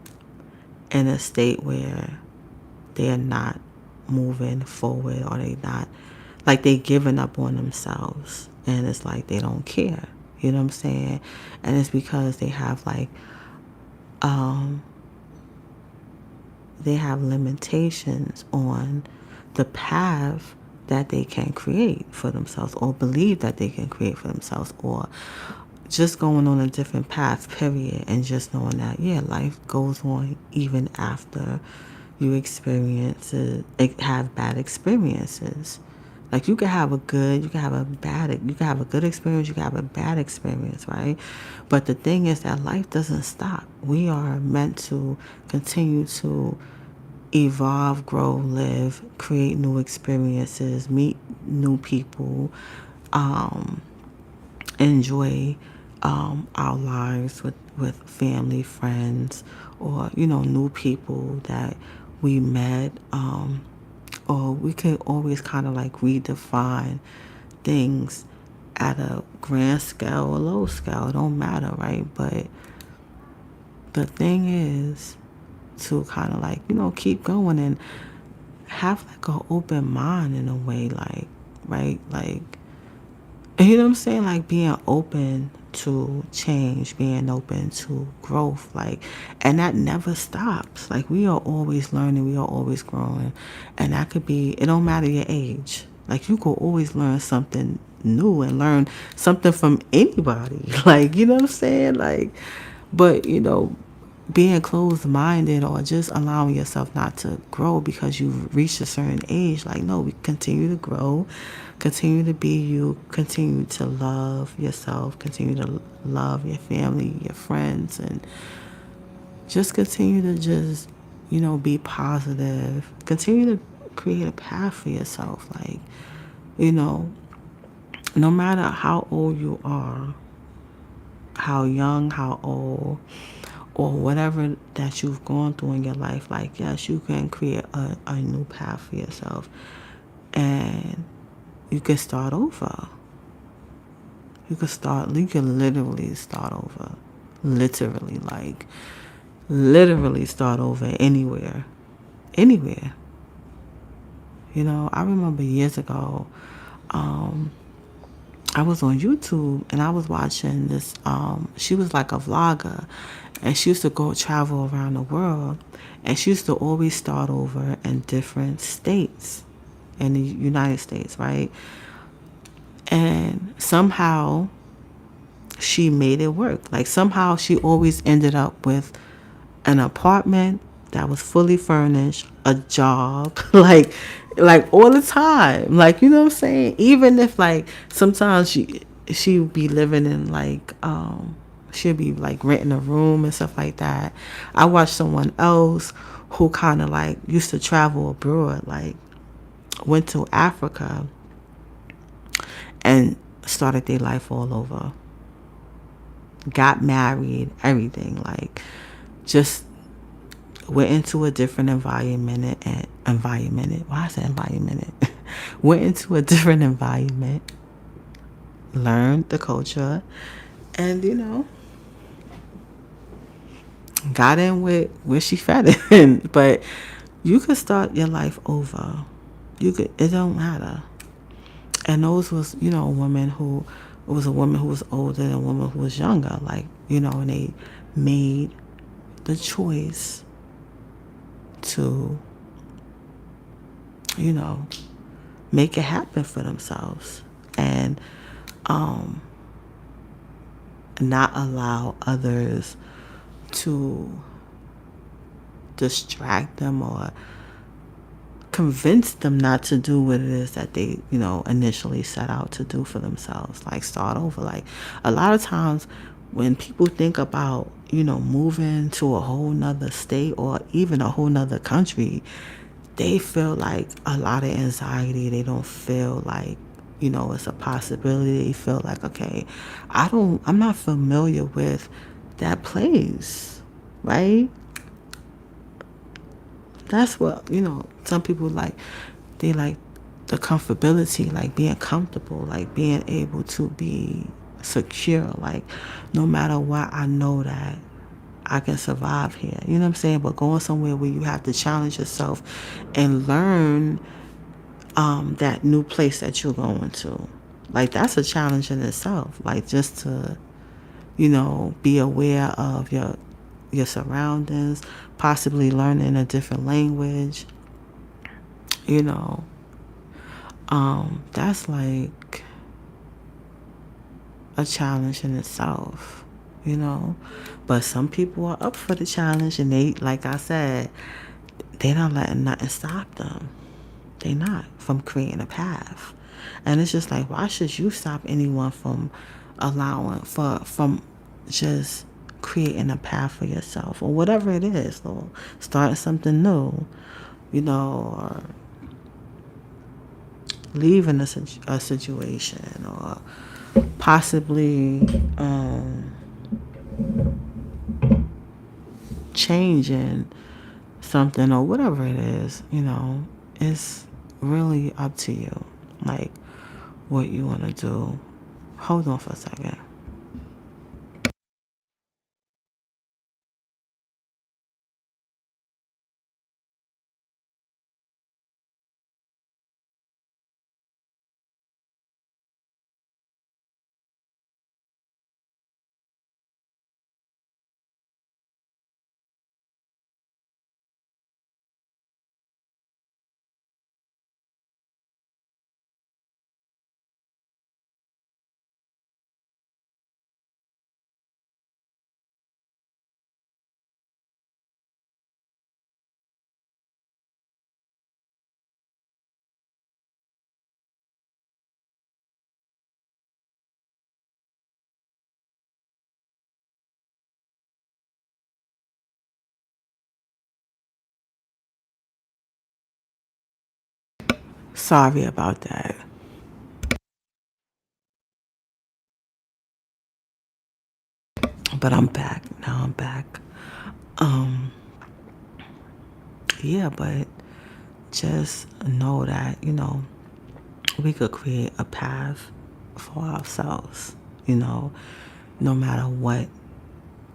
in a state where they're not moving forward, or they not, like, they giving up on themselves, and it's like they don't care. You know what I'm saying? And it's because um they have limitations on the path that they can create for themselves, or believe that they can create for themselves, or just going on a different path, period, and just knowing that, yeah, life goes on even after you have bad experiences. Like, you can have a good experience, you can have a bad experience, right? But the thing is that life doesn't stop. We are meant to continue to evolve, grow, live, create new experiences, meet new people, um, enjoy our lives with family, friends, or, new people that we met. Or we can always kind of like redefine things at a grand scale or low scale. It don't matter, right? But the thing is to kind of like, keep going and have like an open mind in a way, like, right? Like, you know what I'm saying? Like, being open to change, being open to growth, like, and that never stops. Like, we are always learning, we are always growing, and that could be, it don't matter your age. Like, you could always learn something new and learn something from anybody. Like, you know what I'm saying? Like, but, being closed-minded or just allowing yourself not to grow because you've reached a certain age, like, no, we continue to grow, continue to be you, continue to love yourself, continue to love your family, your friends, and just continue to just, be positive, continue to create a path for yourself. Like, you know no matter how old you are, how young, how old, or whatever that you've gone through in your life, like, yes, you can create a new path for yourself, and you can start over. You can literally start over. Literally, like, literally start over anywhere. Anywhere. I remember years ago, I was on YouTube and I was watching this. She was like a vlogger, and she used to go travel around the world, and she used to always start over in different states in the United States, right? And somehow she made it work. Like somehow she always ended up with an apartment that was fully furnished, a job, like all the time. Like, you know what I'm saying? Even if like sometimes she would be living in like she'd be like renting a room and stuff like that. I watched someone else who kind of like used to travel abroad, like went to Africa and started their life all over. Got married, everything. Like just went into a different environment. Why I said environment? Went into a different environment, learned the culture, and got in with where she fed in. But you could start your life over. You could. It don't matter. And those was a woman who it was a woman who was older and a woman who was younger. Like and they made the choice to you know make it happen for themselves and not allow others to distract them or convince them not to do what it is that they initially set out to do for themselves, like start over. Like a lot of times when people think about moving to a whole nother state or even a whole nother country, they feel like a lot of anxiety. They don't feel like it's a possibility. They feel like, okay, I'm not familiar with that place, right? That's what some people like. They like the comfortability, like being comfortable, like being able to be secure. Like no matter what, I know that I can survive here. You know what I'm saying? But going somewhere where you have to challenge yourself and learn that new place that you're going to, like that's a challenge in itself. Like just to be aware of your surroundings, possibly learning a different language. You know, that's like a challenge in itself. You know, but some people are up for the challenge, and they, like I said, they not letting nothing stop them. They not from creating a path. And it's just like, why should you stop anyone from allowing from just creating a path for yourself or whatever it is, or starting something new, or leaving a situation, or possibly changing something or whatever it is, it's really up to you. Like what you want to do. Hold on for a second. Sorry about that. But I'm back. Now I'm back. Um, yeah, but just know that, we could create a path for ourselves, no matter what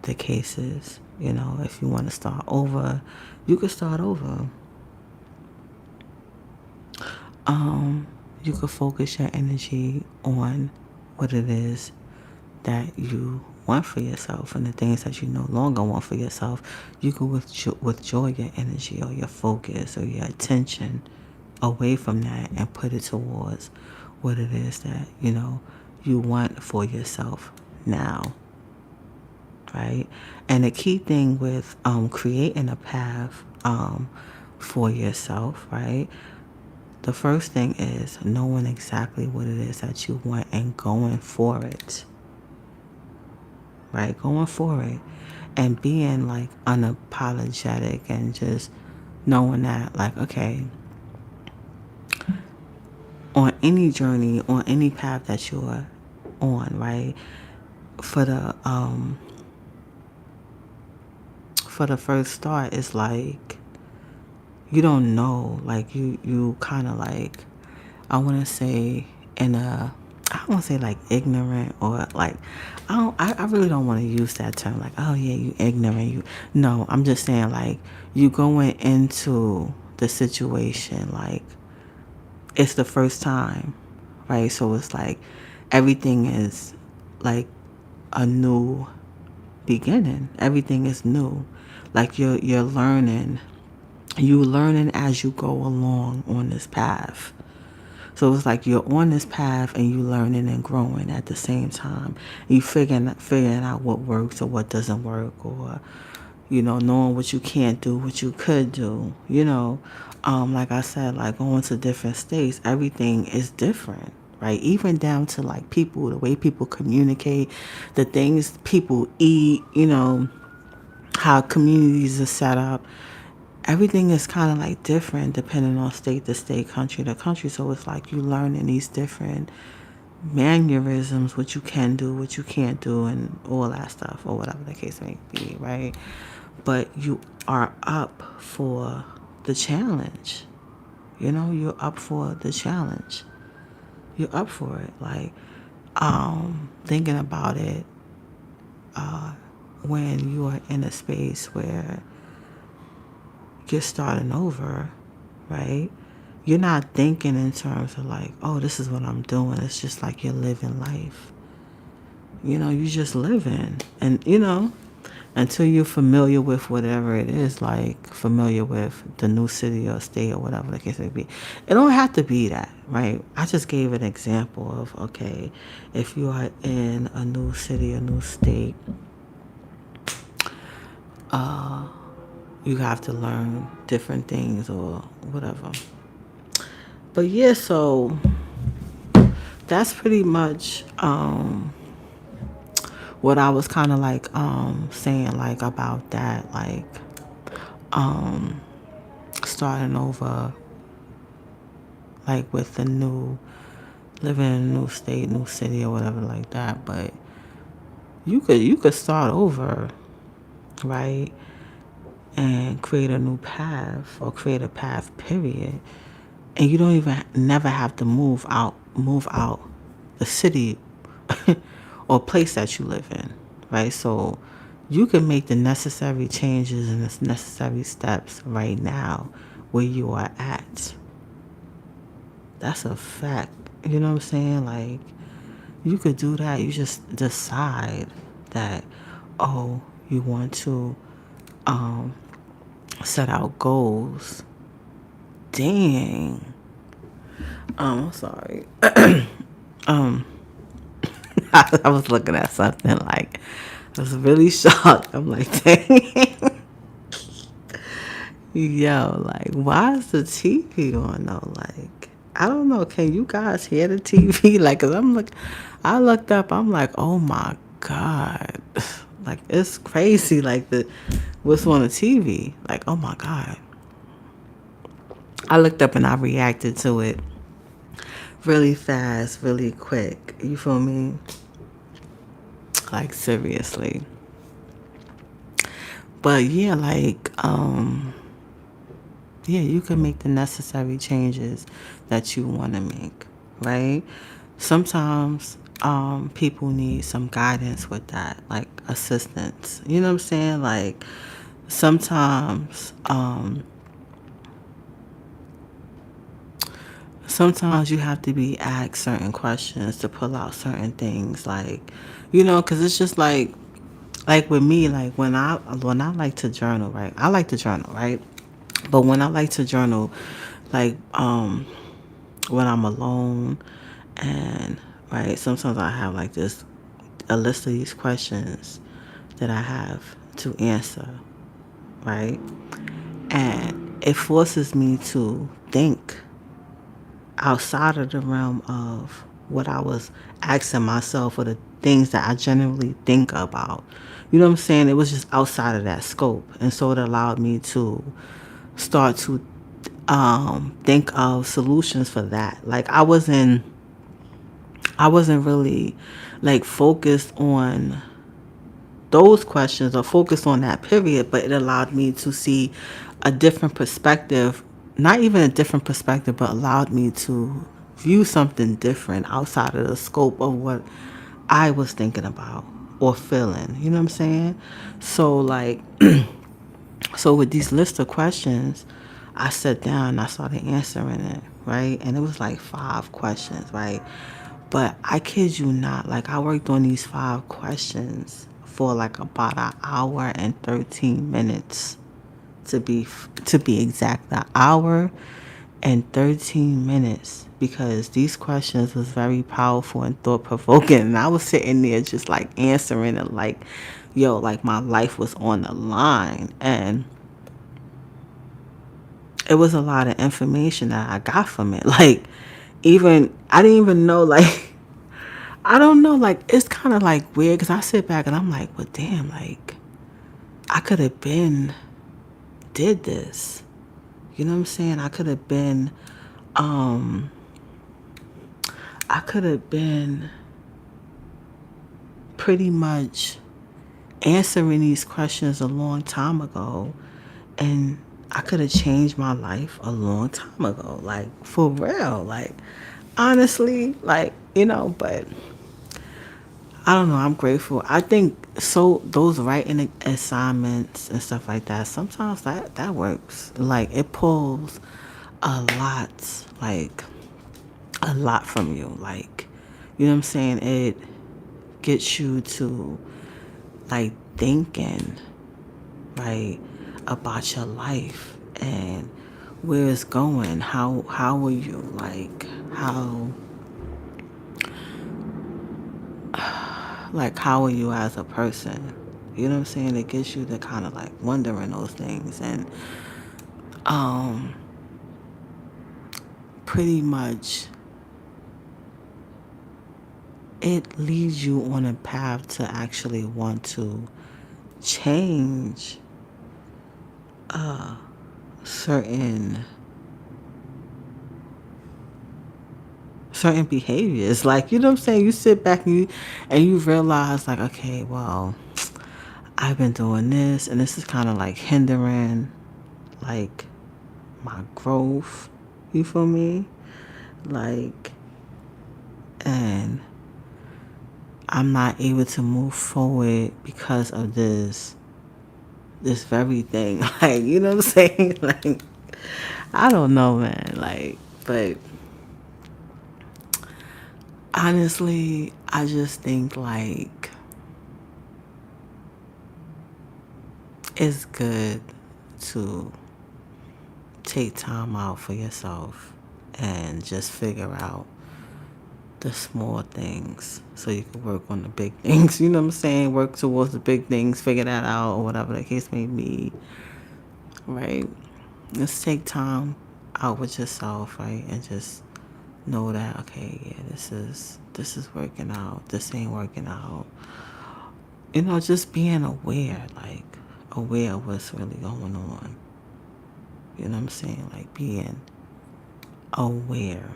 the case is. If you want to start over, you could start over. You could focus your energy on what it is that you want for yourself and the things that you no longer want for yourself, you can withdraw your energy or your focus or your attention away from that and put it towards what it is that, you want for yourself now, right? And the key thing with creating a path for yourself, right? The first thing is knowing exactly what it is that you want and going for it, right? Going for it and being like unapologetic and just knowing that, like, okay, on any journey, on any path that you're on, right? For the first start, it's like you don't know, like you kind of like, I want to say in a, I don't want to say like ignorant or like, I really don't want to use that term like, oh yeah, you ignorant, no, I'm just saying like you going into the situation like it's the first time, right? So it's like everything is like a new beginning. Everything is new. Like you're learning. You learning as you go along on this path. So it's like you're on this path and you learning and growing at the same time. You figuring out what works or what doesn't work, or knowing what you can't do, what you could do. Like I said, like going to different states, everything is different, right? Even down to like people, the way people communicate, the things people eat, how communities are set up. Everything is kind of like different depending on state to state, country to country. So it's like you learning these different mannerisms, what you can do, what you can't do, and all that stuff, or whatever the case may be, right? But you are up for the challenge. You're up for the challenge. You're up for it. Like, thinking about it, when you are in a space where you're starting over, right? You're not thinking in terms of like, oh, this is what I'm doing. It's just like you're living life. You just living. And, until you're familiar with whatever it is, like familiar with the new city or state or whatever the case may be. It don't have to be that, right? I just gave an example of, okay, if you are in a new city, a new state, you have to learn different things or whatever. But yeah, so that's pretty much what I was kind of like saying like about that, like starting over, like with the new, living in a new state, new city or whatever like that. But you could start over, right? And create a new path or create a path, period. And you don't even never have to move out the city or place that you live in, right? So you can make the necessary changes and the necessary steps right now where you are at. That's a fact. You know what I'm saying? Like, you could do that. You just decide that, oh, you want to set out goals. Dang. I'm sorry. I was looking at something like, I was really shocked. I'm like, dang. Yo, like, why is the TV on though? Like, I don't know. Can you guys hear the TV? Like, cause I looked up. I'm like, oh my god, like it's crazy. Like what's on the TV? Like, oh my god. I looked up and I reacted to it really fast, really quick. You feel me? Like seriously. But yeah, like yeah, you can make the necessary changes that you want to make, right? Sometimes people need some guidance with that, like assistance. You know what I'm saying? Like sometimes sometimes you have to be asked certain questions to pull out certain things, like, you know, because it's just like with me, like when I like to journal, right? I like to journal, right? But when I like to journal, like when I'm alone, and right, sometimes I have like this a list of these questions that I have to answer, right? And it forces me to think outside of the realm of what I was asking myself or the things that I generally think about. You know what I'm saying? It was just outside of that scope. And so it allowed me to start to think of solutions for that. Like I wasn't really like focused on those questions or focused on that period, but it allowed me to see a different perspective, not even a different perspective, but allowed me to view something different outside of the scope of what I was thinking about or feeling. You know what I'm saying? So, like, so with these list of questions, I sat down and I started answering it, right? And it was like 5 questions, right? But I kid you not, like I worked on these 5 questions for like about an hour and 13 minutes to be exact, an hour and 13 minutes because these questions was very powerful and thought provoking and I was sitting there just like answering it like yo, like my life was on the line. And it was a lot of information that I got from it. Like, even, I didn't even know, like, I don't know, like, it's kind of like weird because I sit back and I'm like, well, damn, like, I could have been, did this. You know what I'm saying? Um, I could have been pretty much answering these questions a long time ago. And I could have changed my life a long time ago. Like, for real. Like, honestly, like, but I don't know. I'm grateful. I think so. Those writing assignments and stuff like that. Sometimes that works. Like it pulls a lot, like a lot from you. Like you know what I'm saying. It gets you to like thinking, right, about your life and where it's going. How are you how are you as a person? You know what I'm saying? It gets you to kind of like wondering those things and um pretty much it leads you on a path to actually want to change certain certain behaviors. Like, you know what I'm saying? You sit back and you realize like, okay, well, I've been doing this and this is kind of like hindering like my growth. You feel me? Like, and I'm not able to move forward because of this very thing. Like, you know what I'm saying? Like, I don't know, man. Like, but honestly, I just think like it's good to take time out for yourself and just figure out the small things so you can work on the big things. You know what I'm saying? Work towards the big things, figure that out, or whatever the case may be, right? Just take time out with yourself, right? And just know that, okay, yeah, this is working out. This ain't working out. Just being aware, like aware of what's really going on. You know what I'm saying? Like being aware.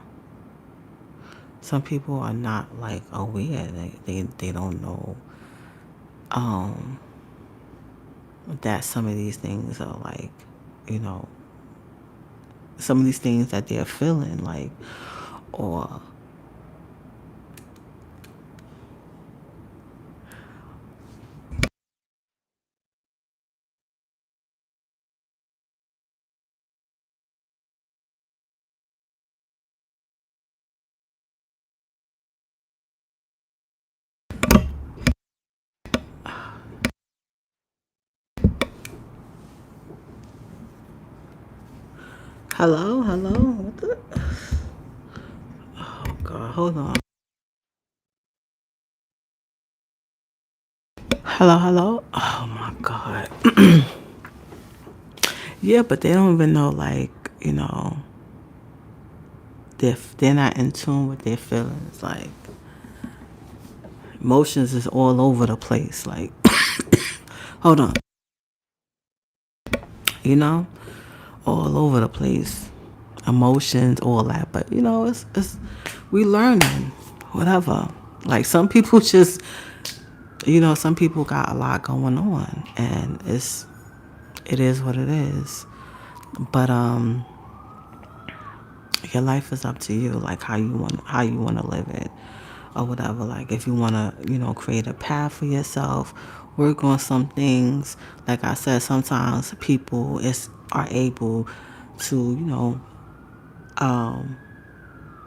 Some people are not like aware. They don't know um that some of these things are like, you know, some of these things that they're feeling like or Hello, hello. What the? Oh God, hold on. Hello, hello. Oh my God. Yeah, but they don't even know, like, you know, they're not in tune with their feelings. Like, emotions is all over the place. Like, hold on. You know, all over the place. Emotions, all that. But you know, it's we learning, whatever. Like some people just, you know, some people got a lot going on, and it is what it is. But your life is up to you, like how you want to live it, or whatever. Like if you want to, you know, create a path for yourself, work on some things. Like I said, sometimes people are able to, you know,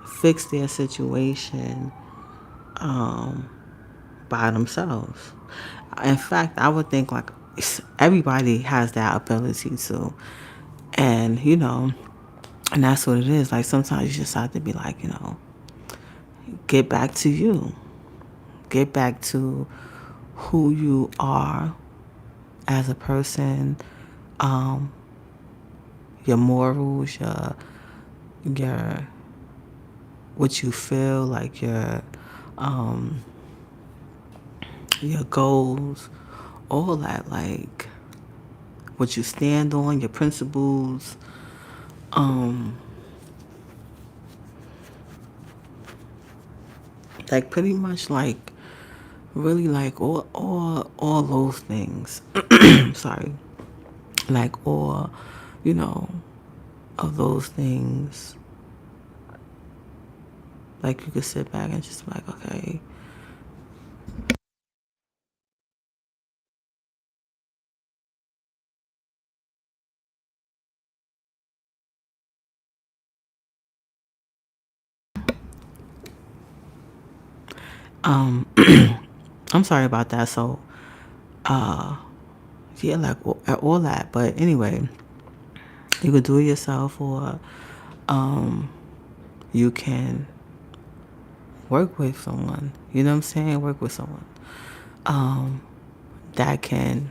fix their situation by themselves. In fact, I would think like everybody has that ability to, and you know, and that's what it is. Like sometimes you just have to be like, you know, get back to you, get back to who you are as a person, your morals, your what you feel like, your goals, all that, like what you stand on, your principles, like pretty much like really like all those things. Sorry, like all, you know, of those things. Like you could sit back and just be like, okay. I'm sorry about that. So yeah, like all that. But anyway, you could do it yourself, or you can work with someone. You know what I'm saying? Work with someone that can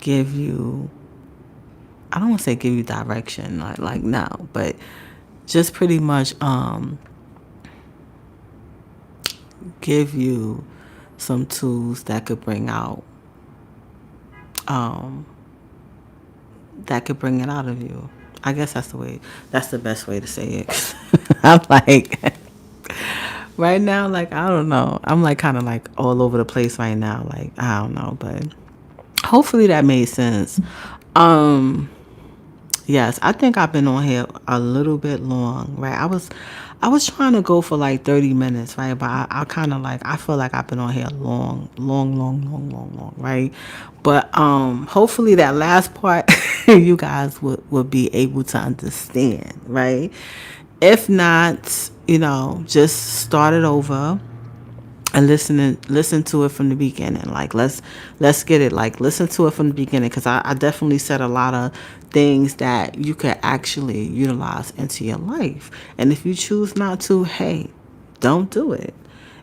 give you, I don't want to say give you direction, like no, but just pretty much give you some tools that could bring out, that could bring it out of you. I guess that's the best way to say it. I'm like, right now, like, I don't know. I'm like kind of like all over the place right now. Like, I don't know, but hopefully that made sense. Um, Yes, I think I've been on here a little bit long, right? I was trying to go for like 30 minutes, right? But I kind of like, I feel like I've been on here long, long, long, long, long, long, right? But hopefully that last part you guys would be able to understand, right? If not, you know, just start it over and listen to it from the beginning. Like let's get it, like listen to it from the beginning, because I definitely said a lot of things that you could actually utilize into your life. And if you choose not to, hey, don't do it.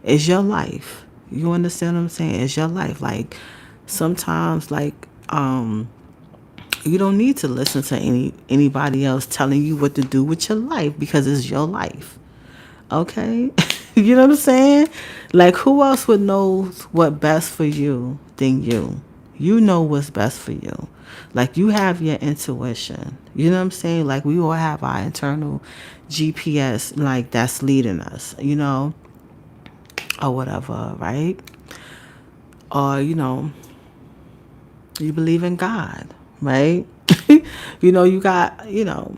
It's your life. You understand what I'm saying? It's your life. Like sometimes, like you don't need to listen to anybody else telling you what to do with your life, because it's your life. Okay? You know what I'm saying? Like, who else would know what best for you than you? You know what's best for you. Like, you have your intuition. You know what I'm saying? Like, we all have our internal GPS, like, that's leading us, you know, or whatever, right? Or, you know, you believe in God, right? You know, you got, you know,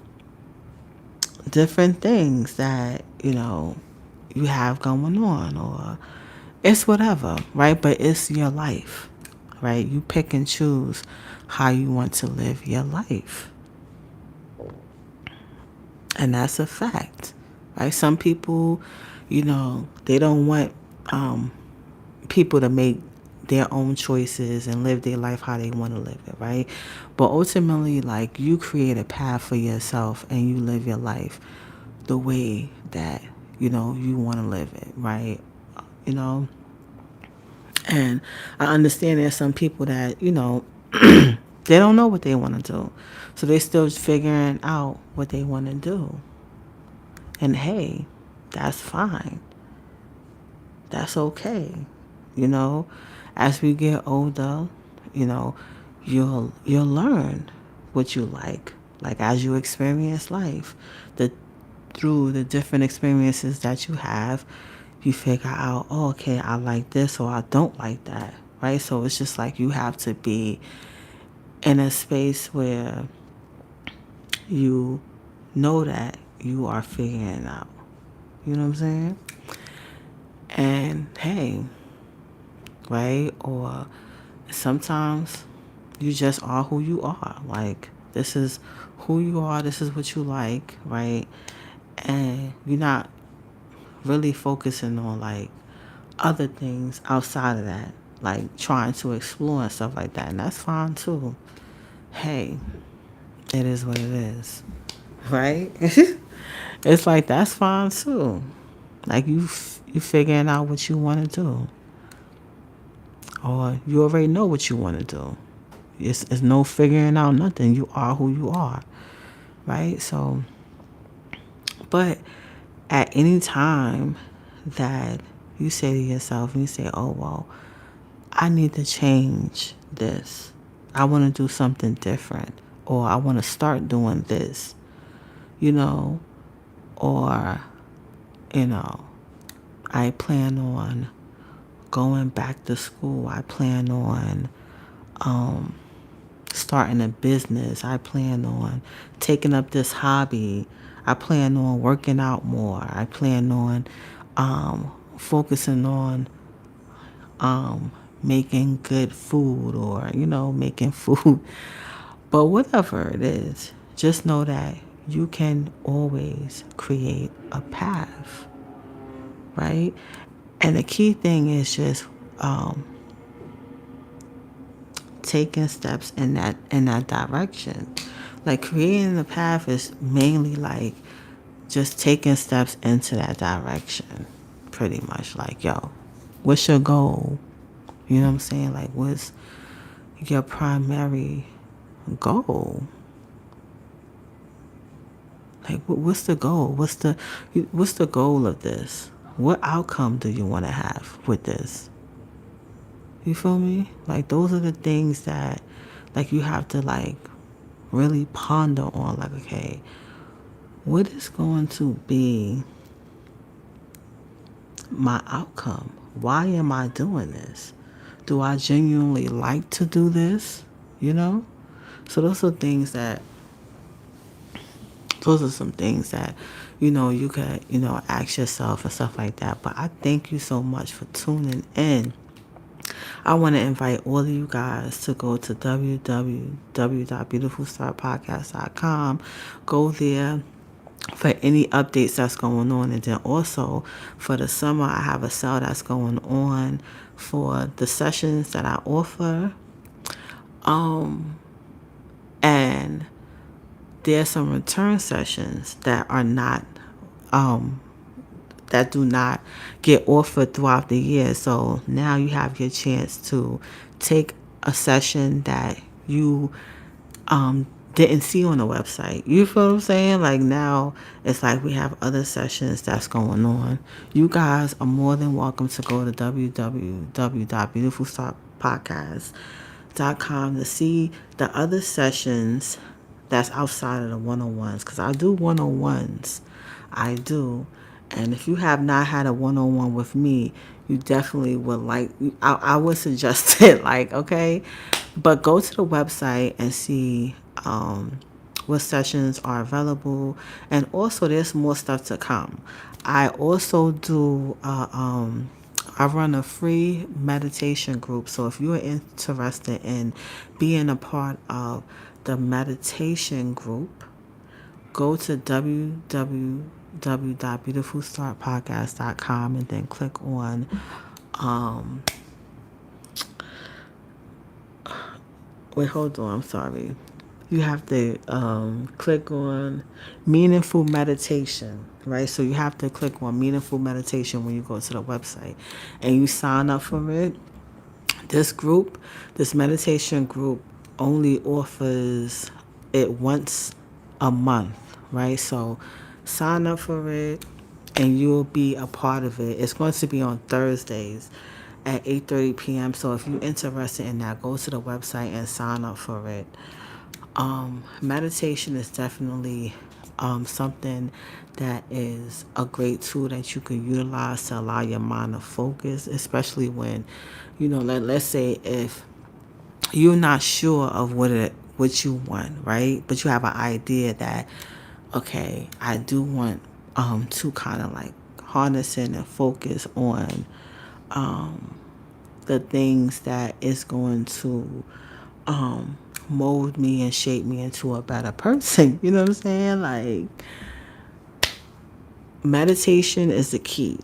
different things that, you know, you have going on, or it's whatever, right? But it's your life, right? You pick and choose how you want to live your life. And that's a fact, right? Some people, you know, they don't want people to make their own choices and live their life how they want to live it, right? But ultimately, like, you create a path for yourself and you live your life the way that, you want to live it, right? You know, and I understand there's some people that, they don't know what they want to do. So they're still figuring out what they want to do. And hey, that's fine. That's okay. You know, as we get older, you know, you'll learn what you like. Like, as you experience life, the through the different experiences that you have, you figure out, oh, okay, I like this or I don't like that, right? So it's just like you have to be in a space where you know that you are figuring it out. You know what I'm saying? And hey, right? Or sometimes you just are who you are. Like, this is who you are, this is what you like, right? And you're not really focusing on like other things outside of that, like trying to explore and stuff like that. And that's fine too. Hey, it is what it is, right? It's like, that's fine too. Like, you figuring out what you want to do, or you already know what you want to do. It's no figuring out nothing. You are who you are, right? So, but at any time that you say to yourself and you say, oh, well, I need to change this. I want to do something different, or I want to start doing this, you know, or, you know, I plan on going back to school. I plan on starting a business. I plan on taking up this hobby. I plan on working out more. I plan on focusing on making good food, or, making food. But whatever it is, just know that you can always create a path, right? And the key thing is just taking steps in that direction. Like, creating the path is mainly like just taking steps into that direction. Pretty much like, yo, what's your goal? You know what I'm saying? Like, what's your primary goal? Like, what's the goal? What's the goal of this? What outcome do you want to have with this? You feel me? Like, those are the things that, like, you have to, like, really ponder on. Like, okay, what is going to be my outcome? Why am I doing this? Do I genuinely like to do this? You know? So those are some things that, you could, ask yourself and stuff like that. But I thank you so much for tuning in. I want to invite all of you guys to go to www.beautifulstarpodcast.com. Go there for any updates that's going on. And then also for the summer, I have a sale that's going on for the sessions that I offer. And there's some return sessions that are not, that do not get offered throughout the year. So now you have your chance to take a session that you didn't see on the website. You feel what I'm saying? Like, now it's like we have other sessions that's going on. You guys are more than welcome to go to www.beautifulstarpodcast.com to see the other sessions that's outside of the one-on-ones, because I do one-on-ones. I do. And if you have not had a one-on-one with me, you definitely would like, I would suggest it, like, okay? But go to the website and see what sessions are available. And also, there's more stuff to come. I also do, I run a free meditation group. So if you're interested in being a part of the meditation group, go to www.beautifulstartpodcast.com and then click on Wait, hold on. I'm sorry. You have to click on meaningful meditation, right? So you have to click on meaningful meditation when you go to the website and you sign up for it. This group, this meditation group, only offers it once a month, right? So sign up for it and you'll be a part of it. It's going to be on Thursdays at 8:30 p.m. So if you're interested in that, go to the website and sign up for it. Meditation is definitely something that is a great tool that you can utilize to allow your mind to focus, especially when, let's say if you're not sure of what you want, right? But you have an idea that, okay, I do want to kind of like harness in and focus on the things that is going to mold me and shape me into a better person. You know what I'm saying? Like, meditation is the key,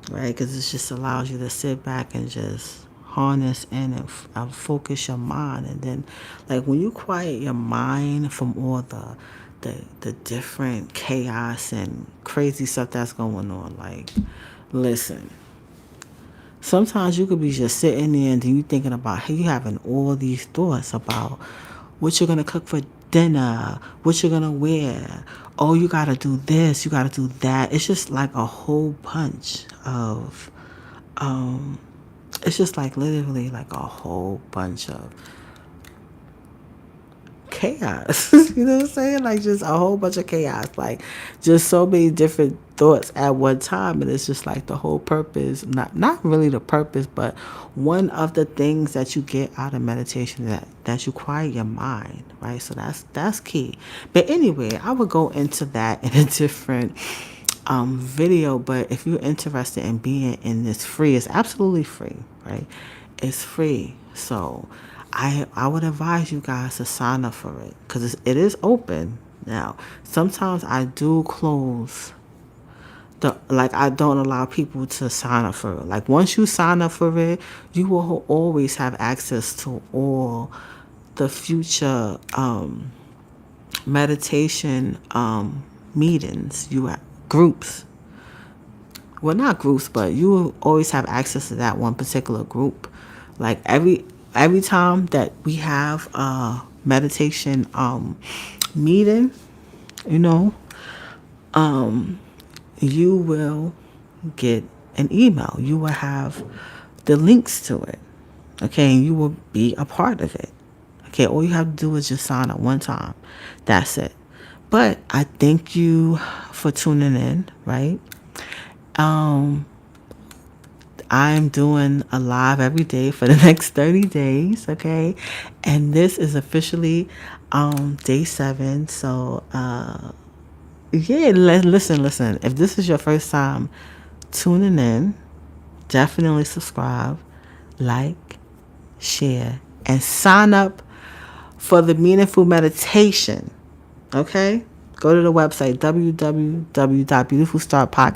right? Because it just allows you to sit back and just harness in and focus your mind. And then, like, when you quiet your mind from all the different chaos and crazy stuff that's going on, like, listen. Sometimes you could be just sitting there and then you thinking about, hey, you having all these thoughts about what you're going to cook for dinner, what you're going to wear. Oh, you got to do this, you got to do that. It's just like a whole bunch of, it's just like literally like a whole bunch of chaos. You know what I'm saying? Like just a whole bunch of chaos. Like just so many different thoughts at one time. And it's just like the whole purpose, not really the purpose, but one of the things that you get out of meditation that you quiet your mind, right? So that's key. But anyway, I would go into that in a different video. But if you're interested in being in this free, it's absolutely free, right? It's free. So I would advise you guys to sign up for it because it is open now. Sometimes I do close I don't allow people to sign up for it. Like once you sign up for it, you will always have access to all the future meditation meetings. You have groups. Well, not groups, but you will always have access to that one particular group. Like every time that we have a meditation meeting, you know, you will get an email. You will have the links to it. Okay, and you will be a part of it. Okay, all you have to do is just sign up one time. That's it. But I thank you for tuning in, right? I'm doing a live every day for the next 30 days, okay? And this is officially day 7. So, yeah, listen. If this is your first time tuning in, definitely subscribe, like, share, and sign up for the meaningful meditation, okay? Go to the website, www.beautifulstartpodcast.com.